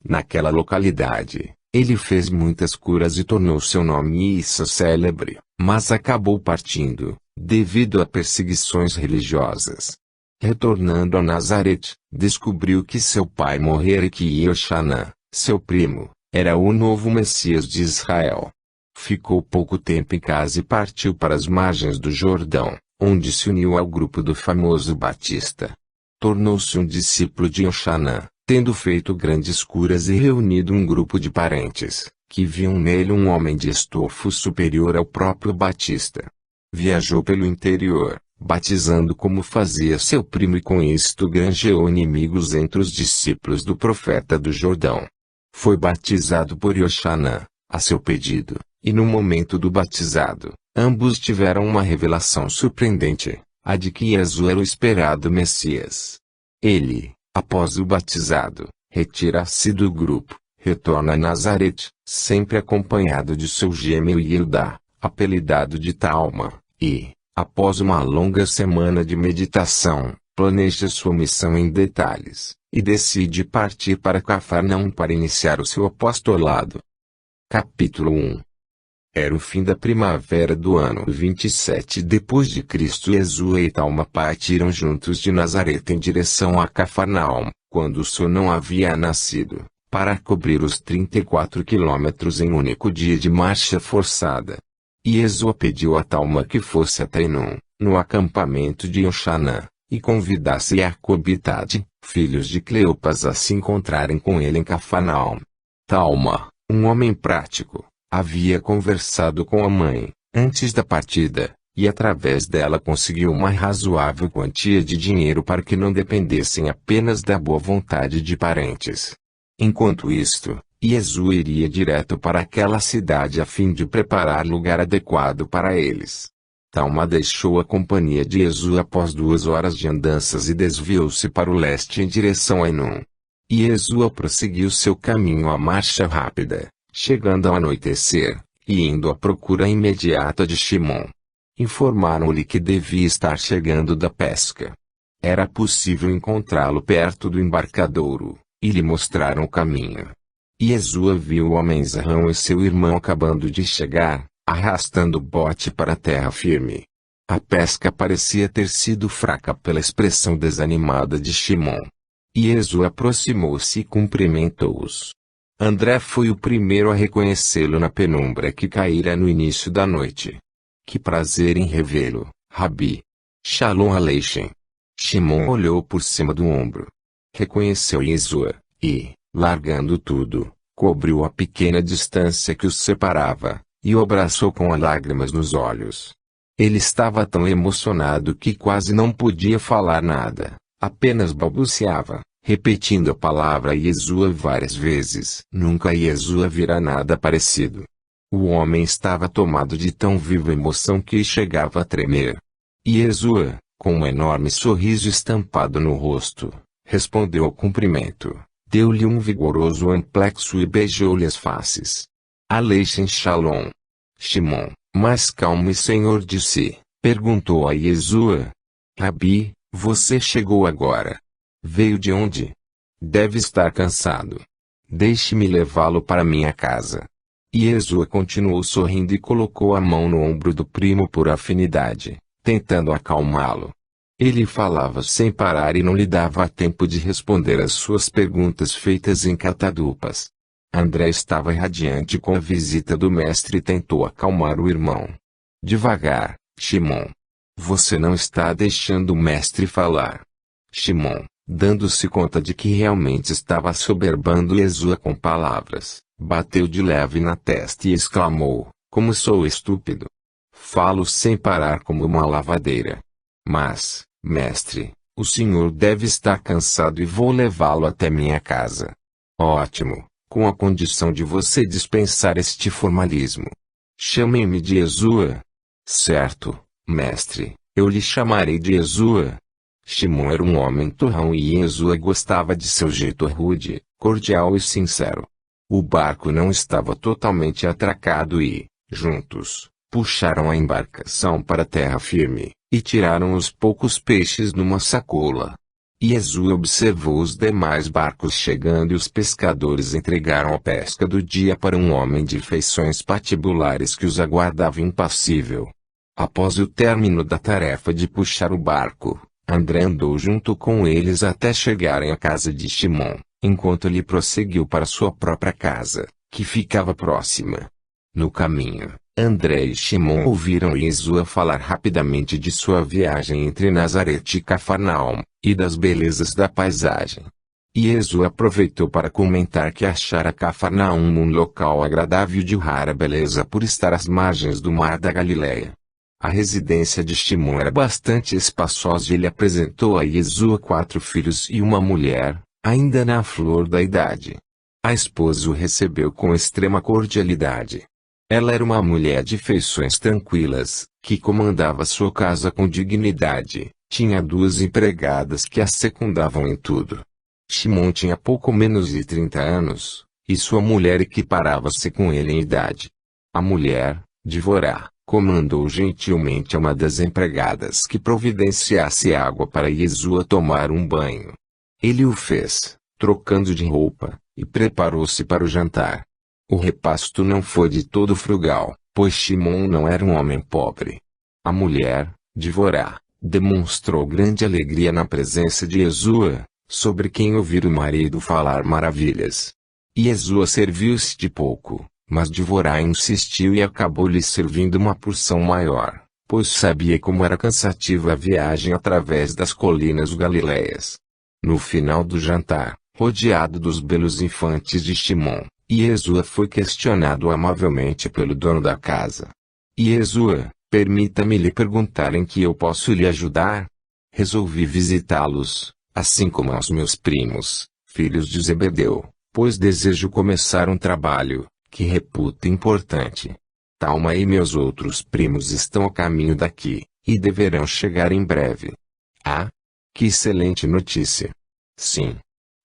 Naquela localidade, ele fez muitas curas e tornou seu nome Issa célebre, mas acabou partindo, devido a perseguições religiosas. Retornando a Nazarete, descobriu que seu pai morrera e que Ioxanã, seu primo, era o novo Messias de Israel. Ficou pouco tempo em casa e partiu para as margens do Jordão, onde se uniu ao grupo do famoso Batista. Tornou-se um discípulo de Ioxanã, tendo feito grandes curas e reunido um grupo de parentes, que viam nele um homem de estofo superior ao próprio Batista. Viajou pelo interior, batizando como fazia seu primo, e com isto granjeou inimigos entre os discípulos do profeta do Jordão. Foi batizado por Ioxanã, a seu pedido, e no momento do batizado, ambos tiveram uma revelação surpreendente, a de que Jesus era o esperado Messias. Ele, após o batizado, retira-se do grupo, retorna a Nazaré, sempre acompanhado de seu gêmeo Yehudá, apelidado de Talma, e, após uma longa semana de meditação, planeja sua missão em detalhes, e decide partir para Cafarnaum para iniciar o seu apostolado. Capítulo 1. Era o fim da primavera do ano 27 depois de Cristo. Jesus e Talma partiram juntos de Nazaré em direção a Cafarnaum, quando o sol não havia nascido, para cobrir os 34 quilômetros em um único dia de marcha forçada. E Jesus pediu a Talma que fosse até Enum, no acampamento de Ioxanã, e convidasse Jacob e Tade, filhos de Cleopas, a se encontrarem com ele em Cafarnaum. Talma, um homem prático, havia conversado com a mãe, antes da partida, e através dela conseguiu uma razoável quantia de dinheiro para que não dependessem apenas da boa vontade de parentes. Enquanto isto, Jesus iria direto para aquela cidade a fim de preparar lugar adequado para eles. Talma deixou a companhia de Jesus após 2 horas de andanças e desviou-se para o leste em direção a Enum. E Jesus prosseguiu seu caminho a marcha rápida, chegando ao anoitecer, e indo à procura imediata de Shimon. Informaram-lhe que devia estar chegando da pesca. Era possível encontrá-lo perto do embarcadouro, e lhe mostraram o caminho. E Jesus viu o homem Zarrão e seu irmão acabando de chegar, arrastando o bote para a terra firme. A pesca parecia ter sido fraca pela expressão desanimada de Shimon. E Jesus aproximou-se e cumprimentou-os. André foi o primeiro a reconhecê-lo na penumbra que caíra no início da noite. Que prazer em revê-lo, Rabi. Shalom Aleichem. Shimon olhou por cima do ombro. Reconheceu Jesus, e, largando tudo, cobriu a pequena distância que os separava, e o abraçou com lágrimas nos olhos. Ele estava tão emocionado que quase não podia falar nada, apenas balbuciava, repetindo a palavra Yeshua várias vezes. Nunca Yeshua virá nada parecido. O homem estava tomado de tão viva emoção que chegava a tremer. E Yeshua, com um enorme sorriso estampado no rosto, respondeu ao cumprimento, deu-lhe um vigoroso amplexo e beijou-lhe as faces. Aleichem Shalom. Shimon, mais calmo e senhor de si, perguntou a Yeshua. Rabi, você chegou agora. Veio de onde? Deve estar cansado. Deixe-me levá-lo para minha casa. E Yeshua continuou sorrindo e colocou a mão no ombro do primo por afinidade, tentando acalmá-lo. Ele falava sem parar e não lhe dava tempo de responder às suas perguntas feitas em catadupas. André estava radiante com a visita do mestre e tentou acalmar o irmão. Devagar, Shimon. Você não está deixando o mestre falar. Shimon, dando-se conta de que realmente estava assoberbando Yeshua com palavras, bateu de leve na testa e exclamou, como sou estúpido. Falo sem parar como uma lavadeira. Mas, mestre, o senhor deve estar cansado e vou levá-lo até minha casa. Ótimo, com a condição de você dispensar este formalismo. Chamem-me de Yeshua. Certo, mestre, eu lhe chamarei de Yeshua. Shimon era um homem torrão e Yeshua gostava de seu jeito rude, cordial e sincero. O barco não estava totalmente atracado e, juntos, puxaram a embarcação para a terra firme, e tiraram os poucos peixes numa sacola. Yeshua observou os demais barcos chegando e os pescadores entregaram a pesca do dia para um homem de feições patibulares que os aguardava impassível. Após o término da tarefa de puxar o barco, André andou junto com eles até chegarem à casa de Shimon, enquanto ele prosseguiu para sua própria casa, que ficava próxima. No caminho, André e Shimon ouviram Yeshua falar rapidamente de sua viagem entre Nazaré e Cafarnaum, e das belezas da paisagem. Yeshua aproveitou para comentar que achara Cafarnaum um local agradável de rara beleza por estar às margens do mar da Galileia. A residência de Shimon era bastante espaçosa e ele apresentou a Yeshua 4 filhos e uma mulher, ainda na flor da idade. A esposa o recebeu com extrema cordialidade. Ela era uma mulher de feições tranquilas, que comandava sua casa com dignidade, tinha 2 empregadas que a secundavam em tudo. Shimon tinha pouco menos de 30 anos, e sua mulher equiparava-se com ele em idade. A mulher, Divorá, comandou gentilmente a uma das empregadas que providenciasse água para Yeshua tomar um banho. Ele o fez, trocando de roupa, e preparou-se para o jantar. O repasto não foi de todo frugal, pois Shimon não era um homem pobre. A mulher, Divorá, demonstrou grande alegria na presença de Yeshua, sobre quem ouvira o marido falar maravilhas. Yeshua serviu-se de pouco, mas Divorá insistiu e acabou lhe servindo uma porção maior, pois sabia como era cansativa a viagem através das colinas galileias. No final do jantar, rodeado dos belos infantes de Shimon, Yeshua foi questionado amavelmente pelo dono da casa. Yeshua, permita-me lhe perguntar em que eu posso lhe ajudar? Resolvi visitá-los, assim como aos meus primos, filhos de Zebedeu, pois desejo começar um trabalho que reputo importante. Talma e meus outros primos estão a caminho daqui, e deverão chegar em breve. Ah! Que excelente notícia! Sim.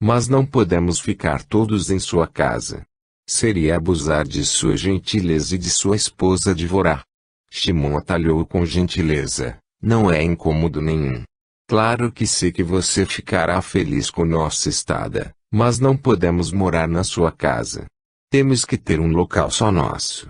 Mas não podemos ficar todos em sua casa. Seria abusar de sua gentileza e de sua esposa Divorá. Shimon atalhou com gentileza, não é incômodo nenhum. Claro que sei que você ficará feliz com nossa estada, mas não podemos morar na sua casa. Temos que ter um local só nosso.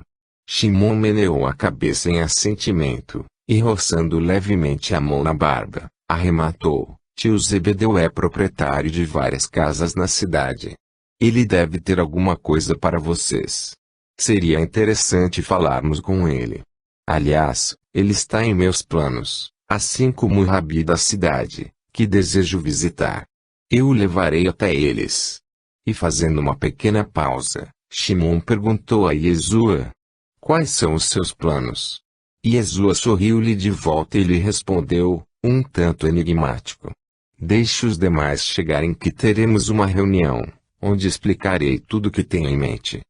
Shimon meneou a cabeça em assentimento, e roçando levemente a mão na barba, arrematou: tio Zebedeu é proprietário de várias casas na cidade. Ele deve ter alguma coisa para vocês. Seria interessante falarmos com ele. Aliás, ele está em meus planos, assim como o rabi da cidade, que desejo visitar. Eu o levarei até eles. E fazendo uma pequena pausa, Shimon perguntou a Yeshua: quais são os seus planos? Yeshua sorriu-lhe de volta e lhe respondeu, um tanto enigmático: deixe os demais chegarem que teremos uma reunião, onde explicarei tudo o que tenho em mente.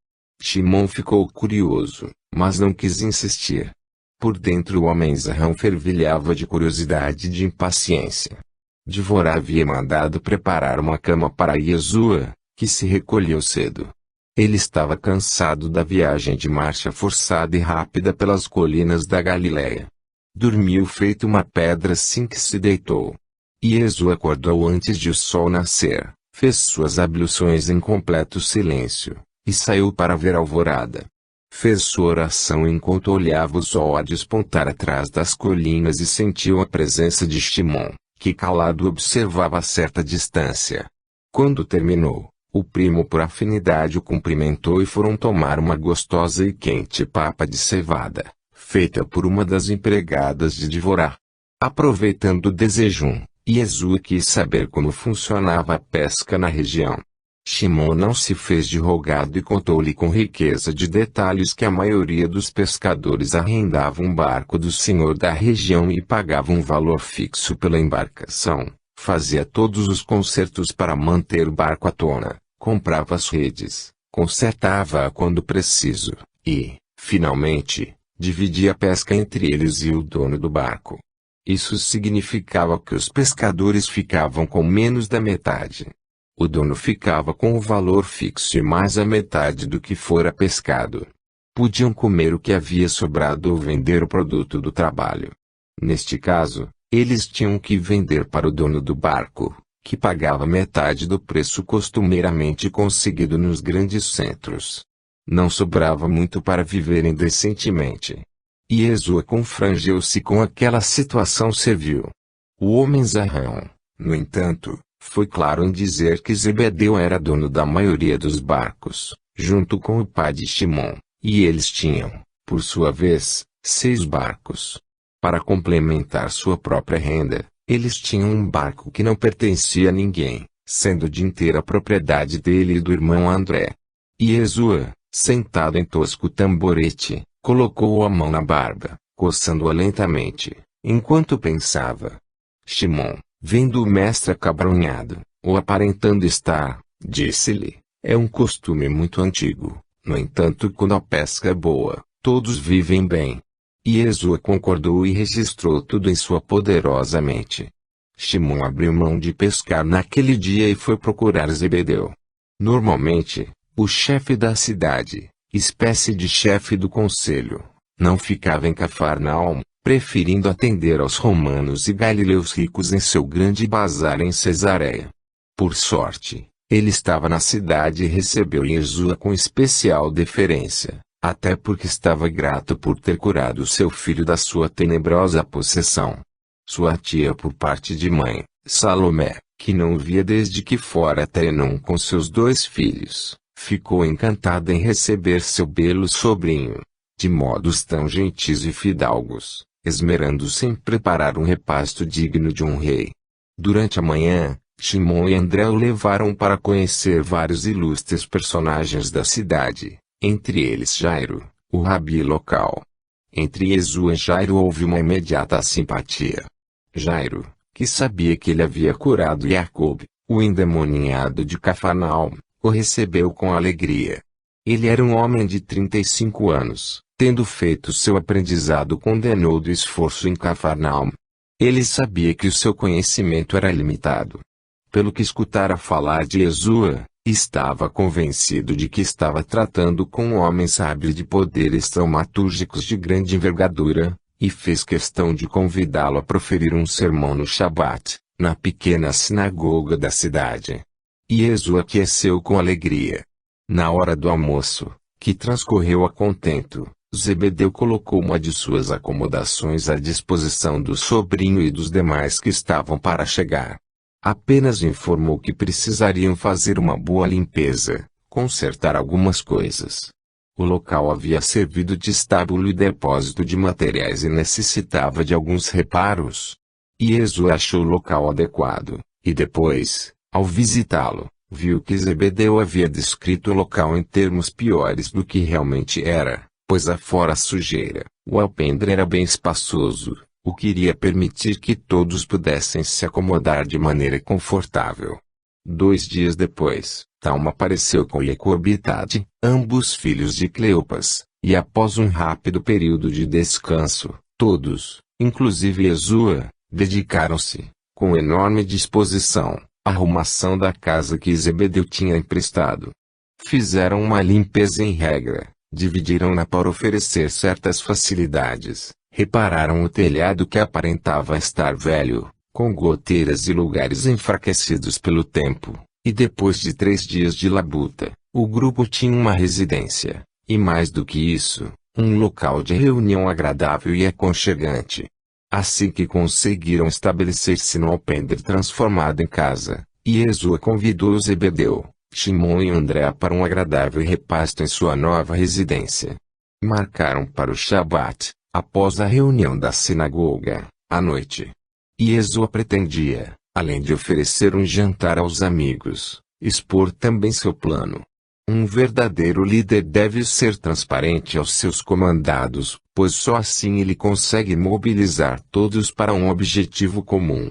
Shimon ficou curioso, mas não quis insistir. Por dentro o homenzarrão fervilhava de curiosidade e de impaciência. Divorá havia mandado preparar uma cama para Yeshua, que se recolheu cedo. Ele estava cansado da viagem de marcha forçada e rápida pelas colinas da Galileia. Dormiu feito uma pedra assim que se deitou. Yeshua acordou antes de o sol nascer, fez suas abluções em completo silêncio, e saiu para ver a alvorada. Fez sua oração enquanto olhava o sol a despontar atrás das colinas e sentiu a presença de Shimon, que calado observava a certa distância. Quando terminou, o primo por afinidade o cumprimentou e foram tomar uma gostosa e quente papa de cevada, feita por uma das empregadas de Divorá. Aproveitando o desejum, Yeshua quis saber como funcionava a pesca na região. Shimon não se fez de rogado e contou-lhe com riqueza de detalhes que a maioria dos pescadores arrendava um barco do senhor da região e pagava um valor fixo pela embarcação, fazia todos os consertos para manter o barco à tona, comprava as redes, consertava-a quando preciso, e, finalmente, dividia a pesca entre eles e o dono do barco. Isso significava que os pescadores ficavam com menos da metade. O dono ficava com o valor fixo e mais a metade do que fora pescado. Podiam comer o que havia sobrado ou vender o produto do trabalho. Neste caso, eles tinham que vender para o dono do barco, que pagava metade do preço costumeiramente conseguido nos grandes centros. Não sobrava muito para viverem decentemente. Yeshua confrangeu-se com aquela situação servil. O homenzarrão, no entanto, foi claro em dizer que Zebedeu era dono da maioria dos barcos, junto com o pai de Shimon, e eles tinham, por sua vez, 6 barcos. Para complementar sua própria renda, eles tinham um barco que não pertencia a ninguém, sendo de inteira propriedade dele e do irmão André. Yeshua, sentado em tosco tamborete, colocou a mão na barba, coçando-a lentamente, enquanto pensava. Shimon, vendo o mestre acabrunhado, ou aparentando estar, disse-lhe: é um costume muito antigo. No entanto, quando a pesca é boa, todos vivem bem. E Yeshua concordou e registrou tudo em sua poderosa mente. Shimon abriu mão de pescar naquele dia e foi procurar Zebedeu. Normalmente, o chefe da cidade, espécie de chefe do conselho, não ficava em Cafarnaum, preferindo atender aos romanos e galileus ricos em seu grande bazar em Cesareia. Por sorte, ele estava na cidade e recebeu Yeshua com especial deferência, até porque estava grato por ter curado seu filho da sua tenebrosa possessão. Sua tia por parte de mãe, Salomé, que não o via desde que fora a Terenon com seus 2 filhos, ficou encantada em receber seu belo sobrinho, de modos tão gentis e fidalgos, esmerando-se em preparar um repasto digno de um rei. Durante a manhã, Shimon e André o levaram para conhecer vários ilustres personagens da cidade, entre eles Jairo, o rabi local. Entre Yeshua e Jairo houve uma imediata simpatia. Jairo, que sabia que ele havia curado Jacob, o endemoniado de Cafarnaum, o recebeu com alegria. Ele era um homem de 35 anos, tendo feito seu aprendizado com denodo esforço em Cafarnaum. Ele sabia que o seu conhecimento era limitado. Pelo que escutara falar de Yeshua, estava convencido de que estava tratando com um homem sábio de poderes taumatúrgicos de grande envergadura, e fez questão de convidá-lo a proferir um sermão no Shabat, na pequena sinagoga da cidade. E Yeshua aqueceu com alegria. Na hora do almoço, que transcorreu a contento, Zebedeu colocou uma de suas acomodações à disposição do sobrinho e dos demais que estavam para chegar. Apenas informou que precisariam fazer uma boa limpeza, consertar algumas coisas. O local havia servido de estábulo e depósito de materiais e necessitava de alguns reparos. E Yeshua achou o local adequado, e depois, ao visitá-lo, viu que Zebedeu havia descrito o local em termos piores do que realmente era, pois afora a sujeira, o alpendre era bem espaçoso, o que iria permitir que todos pudessem se acomodar de maneira confortável. 2 dias depois, Talma apareceu com Jacob e Tade, ambos filhos de Cleopas, e após um rápido período de descanso, todos, inclusive Yeshua, dedicaram-se, com enorme disposição, à arrumação da casa que Zebedeu tinha emprestado. Fizeram uma limpeza em regra, dividiram-na para oferecer certas facilidades, repararam o telhado que aparentava estar velho, com goteiras e lugares enfraquecidos pelo tempo, e depois de 3 dias de labuta, o grupo tinha uma residência, e mais do que isso, um local de reunião agradável e aconchegante. Assim que conseguiram estabelecer-se no alpendre transformado em casa, Yeshua convidou Zebedeu, Shimon e André para um agradável repasto em sua nova residência. Marcaram para o Shabat, após a reunião da sinagoga, à noite. Yeshua pretendia, além de oferecer um jantar aos amigos, expor também seu plano. Um verdadeiro líder deve ser transparente aos seus comandados, pois só assim ele consegue mobilizar todos para um objetivo comum.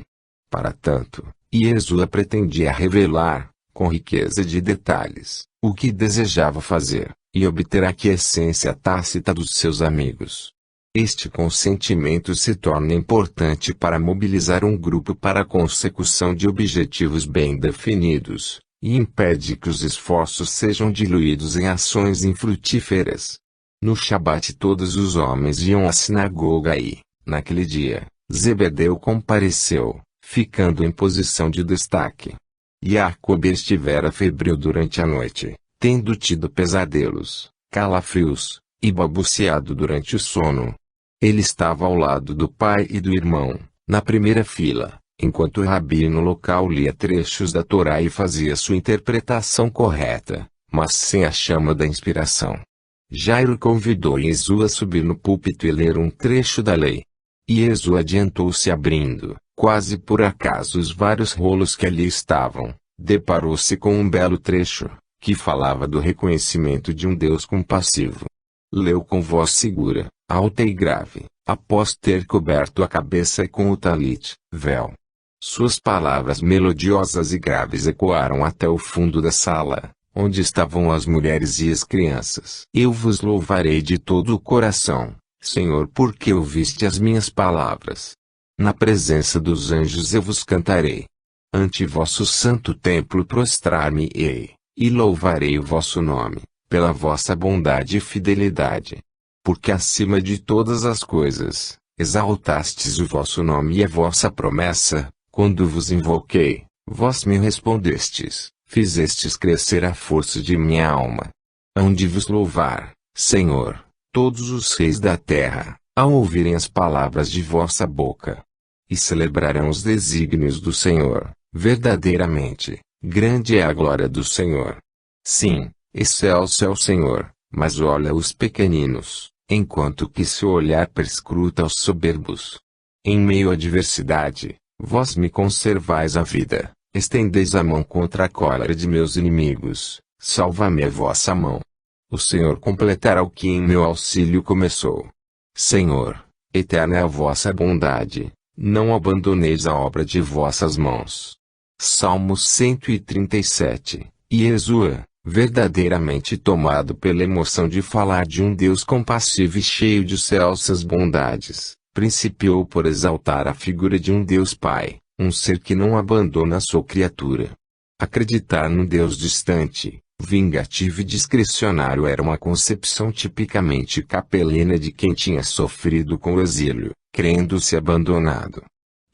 Para tanto, Yeshua pretendia revelar, com riqueza de detalhes, o que desejava fazer, e obter a aquiescência tácita dos seus amigos. Este consentimento se torna importante para mobilizar um grupo para a consecução de objetivos bem definidos, e impede que os esforços sejam diluídos em ações infrutíferas. No Shabat todos os homens iam à sinagoga e, naquele dia, Zebedeu compareceu, ficando em posição de destaque. Jacob estivera febril durante a noite, tendo tido pesadelos, calafrios, e balbuciado durante o sono. Ele estava ao lado do pai e do irmão, na primeira fila, enquanto o rabi no local lia trechos da Torá e fazia sua interpretação correta, mas sem a chama da inspiração. Jairo convidou Yeshua a subir no púlpito e ler um trecho da lei. Yeshua adiantou-se abrindo, quase por acaso, os vários rolos que ali estavam, deparou-se com um belo trecho, que falava do reconhecimento de um Deus compassivo. Leu com voz segura, alta e grave, após ter coberto a cabeça com o talit, véu. Suas palavras melodiosas e graves ecoaram até o fundo da sala, onde estavam as mulheres e as crianças. Eu vos louvarei de todo o coração, Senhor, porque ouviste as minhas palavras. Na presença dos anjos eu vos cantarei. Ante vosso santo templo prostrar-me-ei, e louvarei o vosso nome, pela vossa bondade e fidelidade. Porque acima de todas as coisas, exaltastes o vosso nome e a vossa promessa, quando vos invoquei, vós me respondestes, fizestes crescer a força de minha alma. Hão de vos louvar, Senhor, todos os reis da terra, ao ouvirem as palavras de vossa boca. E celebrarão os desígnios do Senhor, verdadeiramente, grande é a glória do Senhor. Sim, excelso é o Senhor, mas olha os pequeninos, enquanto que seu olhar perscruta os soberbos. Em meio à adversidade, vós me conservais a vida, estendeis a mão contra a cólera de meus inimigos, salva-me a vossa mão. O Senhor completará o que em meu auxílio começou. Senhor, eterna é a vossa bondade, não abandoneis a obra de vossas mãos. Salmo 137, e Jesua, verdadeiramente tomado pela emoção de falar de um Deus compassivo e cheio de excelsas bondades, principiou por exaltar a figura de um Deus Pai, um ser que não abandona a sua criatura. Acreditar num Deus distante, vingativo e discricionário era uma concepção tipicamente capelina de quem tinha sofrido com o exílio, crendo-se abandonado.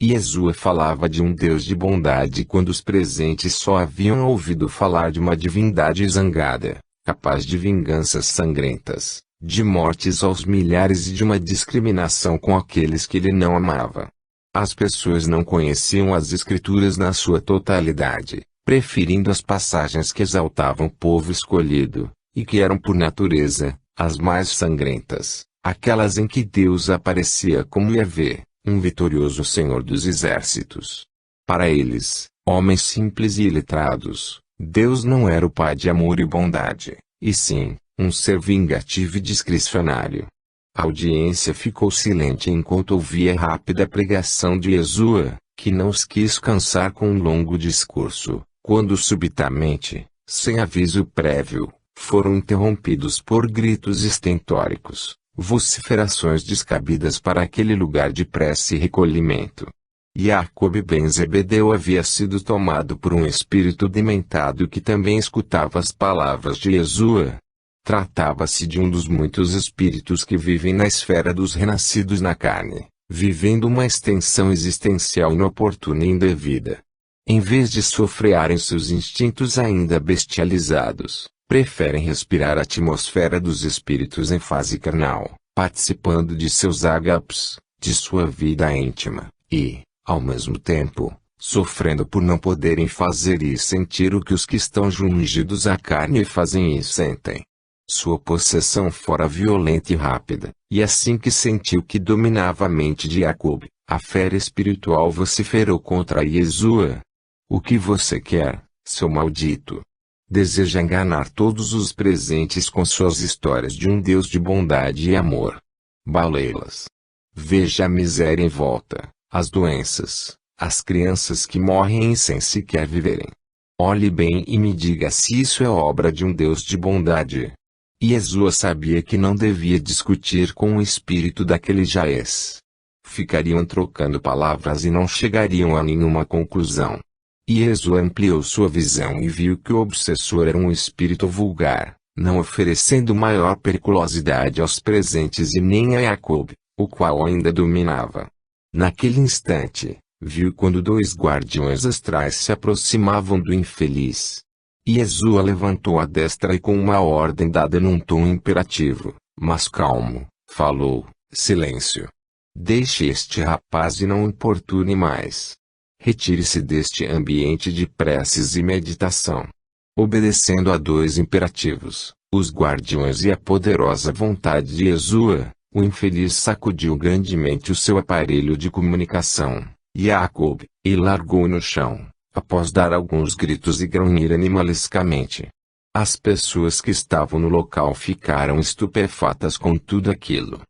Jesua falava de um Deus de bondade quando os presentes só haviam ouvido falar de uma divindade zangada, capaz de vinganças sangrentas, de mortes aos milhares e de uma discriminação com aqueles que ele não amava. As pessoas não conheciam as Escrituras na sua totalidade, preferindo as passagens que exaltavam o povo escolhido, e que eram por natureza, as mais sangrentas, aquelas em que Deus aparecia como Yahvé, um vitorioso Senhor dos exércitos. Para eles, homens simples e iletrados, Deus não era o Pai de amor e bondade, e sim, um ser vingativo e discricionário. A audiência ficou silente enquanto ouvia a rápida pregação de Jesua, que não os quis cansar com um longo discurso, quando subitamente, sem aviso prévio, foram interrompidos por gritos estentóricos, vociferações descabidas para aquele lugar de prece e recolhimento. Jacob ben Zebedeu havia sido tomado por um espírito dementado que também escutava as palavras de Jesua. Tratava-se de um dos muitos espíritos que vivem na esfera dos renascidos na carne, vivendo uma extensão existencial inoportuna e indevida. Em vez de sofrearem seus instintos ainda bestializados, preferem respirar a atmosfera dos espíritos em fase carnal, participando de seus ágapes, de sua vida íntima, e, ao mesmo tempo, sofrendo por não poderem fazer e sentir o que os que estão jungidos à carne fazem e sentem. Sua possessão fora violenta e rápida, e assim que sentiu que dominava a mente de Jacob, a fera espiritual vociferou contra Jesua. O que você quer, seu maldito? Deseja enganar todos os presentes com suas histórias de um Deus de bondade e amor. Baleilas. Veja a miséria em volta, as doenças, as crianças que morrem sem sequer viverem. Olhe bem e me diga se isso é obra de um Deus de bondade. Jesua sabia que não devia discutir com o espírito daquele jaez. Ficariam trocando palavras e não chegariam a nenhuma conclusão. Jesua ampliou sua visão e viu que o obsessor era um espírito vulgar, não oferecendo maior periculosidade aos presentes e nem a Jacob, o qual ainda dominava. Naquele instante, viu quando dois guardiões astrais se aproximavam do infeliz. Jesua levantou a destra e com uma ordem dada num tom imperativo, mas calmo, falou: silêncio. Deixe este rapaz e não importune mais. Retire-se deste ambiente de preces e meditação. Obedecendo a dois imperativos, os guardiões e a poderosa vontade de Jesua, o infeliz sacudiu grandemente o seu aparelho de comunicação, Jacob, e largou no chão, após dar alguns gritos e grunhir animalescamente. As pessoas que estavam no local ficaram estupefatas com tudo aquilo.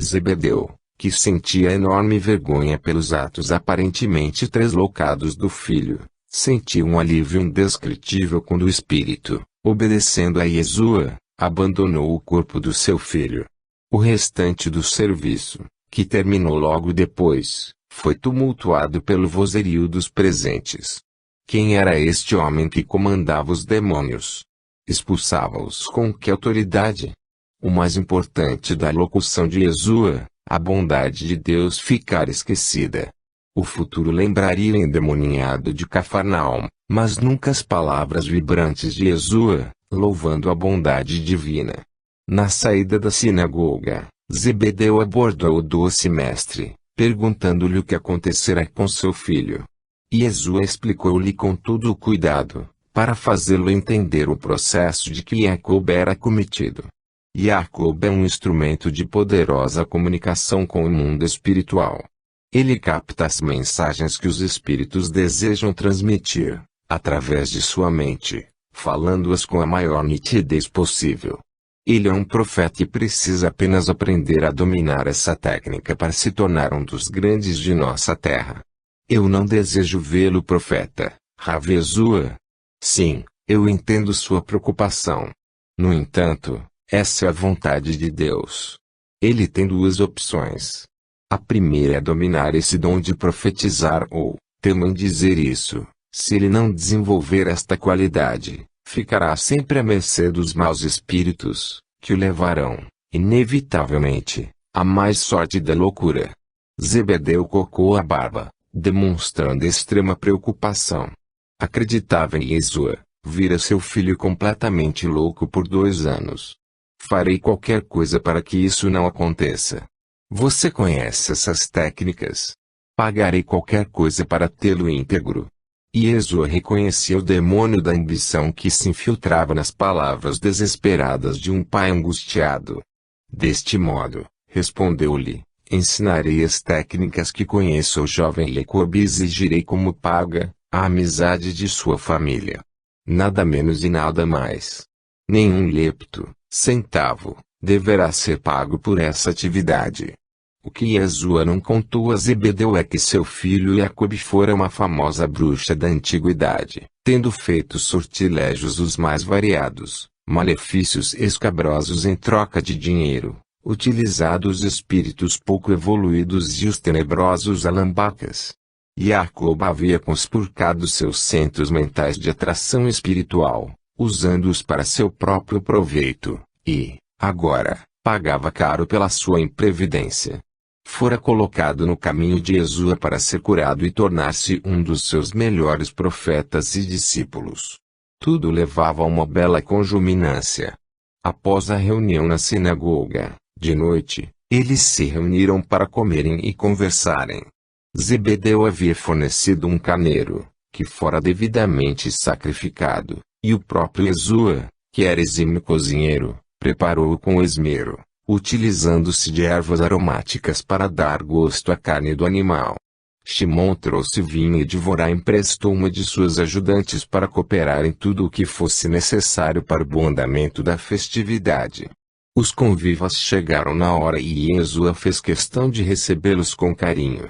Zebedeu, que sentia enorme vergonha pelos atos aparentemente treslocados do filho, sentiu um alívio indescritível quando o espírito, obedecendo a Iesua, abandonou o corpo do seu filho. O restante do serviço, que terminou logo depois, foi tumultuado pelo vozerio dos presentes. Quem era este homem que comandava os demônios? Expulsava-os com que autoridade? O mais importante da locução de Iesua, a bondade de Deus ficara esquecida. O futuro lembraria o endemoninhado de Cafarnaum, mas nunca as palavras vibrantes de Iesua, louvando a bondade divina. Na saída da sinagoga, Zebedeu abordou o doce mestre, perguntando-lhe o que acontecera com seu filho. Iesua explicou-lhe com todo o cuidado, para fazê-lo entender o processo de que Jacob era cometido. Jacob é um instrumento de poderosa comunicação com o mundo espiritual. Ele capta as mensagens que os espíritos desejam transmitir, através de sua mente, falando-as com a maior nitidez possível. Ele é um profeta e precisa apenas aprender a dominar essa técnica para se tornar um dos grandes de nossa terra. Eu não desejo vê-lo profeta, Rav Iesua. Sim, eu entendo sua preocupação. No entanto, essa é a vontade de Deus. Ele tem duas opções. A primeira é dominar esse dom de profetizar ou, temo em dizer isso, se ele não desenvolver esta qualidade, ficará sempre à mercê dos maus espíritos, que o levarão, inevitavelmente, à mais sórdida loucura. Zebedeu cocou a barba, demonstrando extrema preocupação. Acreditava em Iesua, vira seu filho completamente louco por 2 anos. Farei qualquer coisa para que isso não aconteça. Você conhece essas técnicas? Pagarei qualquer coisa para tê-lo íntegro. Iesua reconhecia o demônio da ambição que se infiltrava nas palavras desesperadas de um pai angustiado. Deste modo, respondeu-lhe, ensinarei as técnicas que conheço ao jovem Jacob e exigirei como paga, a amizade de sua família. Nada menos e nada mais. Nenhum lepto, centavo, deverá ser pago por essa atividade. O que Iesua não contou a Zebedeu é que seu filho Jacob fora uma famosa bruxa da antiguidade, tendo feito sortilégios os mais variados, malefícios escabrosos em troca de dinheiro, utilizado os espíritos pouco evoluídos e os tenebrosos alambacas. Jacob havia conspurcado seus centros mentais de atração espiritual, usando-os para seu próprio proveito, e, agora, pagava caro pela sua imprevidência. Fora colocado no caminho de Iesua para ser curado e tornar-se um dos seus melhores profetas e discípulos. Tudo levava a uma bela conjuminância. Após a reunião na sinagoga, de noite, eles se reuniram para comerem e conversarem. Zebedeu havia fornecido um carneiro, que fora devidamente sacrificado, e o próprio Iesua, que era exímio cozinheiro, preparou-o com esmero, utilizando-se de ervas aromáticas para dar gosto à carne do animal. Shimon trouxe vinho e Dvorá emprestou uma de suas ajudantes para cooperar em tudo o que fosse necessário para o bom andamento da festividade. Os convivas chegaram na hora e Iesua fez questão de recebê-los com carinho.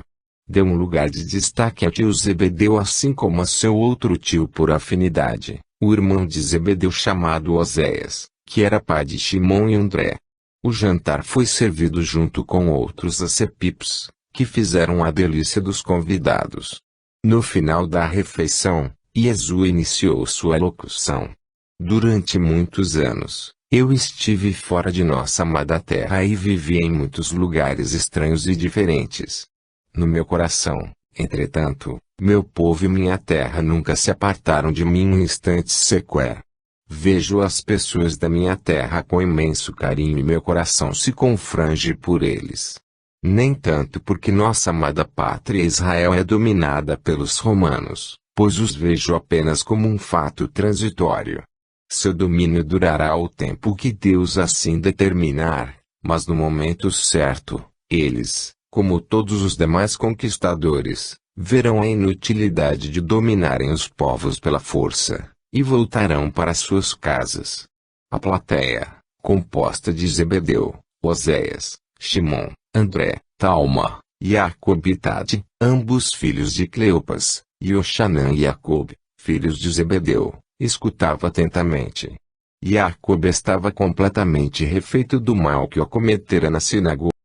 Deu um lugar de destaque a tio Zebedeu assim como a seu outro tio por afinidade, o irmão de Zebedeu chamado Oséias, que era pai de Shimon e André. O jantar foi servido junto com outros acepipos, que fizeram a delícia dos convidados. No final da refeição, Iesua iniciou sua locução. Durante muitos anos, eu estive fora de nossa amada terra e vivi em muitos lugares estranhos e diferentes. No meu coração, entretanto, meu povo e minha terra nunca se apartaram de mim um instante sequer. Vejo as pessoas da minha terra com imenso carinho e meu coração se confrange por eles. Nem tanto porque nossa amada pátria Israel é dominada pelos romanos, pois os vejo apenas como um fato transitório. Seu domínio durará o tempo que Deus assim determinar, mas no momento certo, eles, como todos os demais conquistadores, verão a inutilidade de dominarem os povos pela força, e voltarão para suas casas. A plateia, composta de Zebedeu, Oséias, Shimon, André, Talma, Jacob e Tade, ambos filhos de Cleopas, e Oxanã e Jacob, filhos de Zebedeu, escutava atentamente. Jacob estava completamente refeito do mal que o acometera na sinagoga.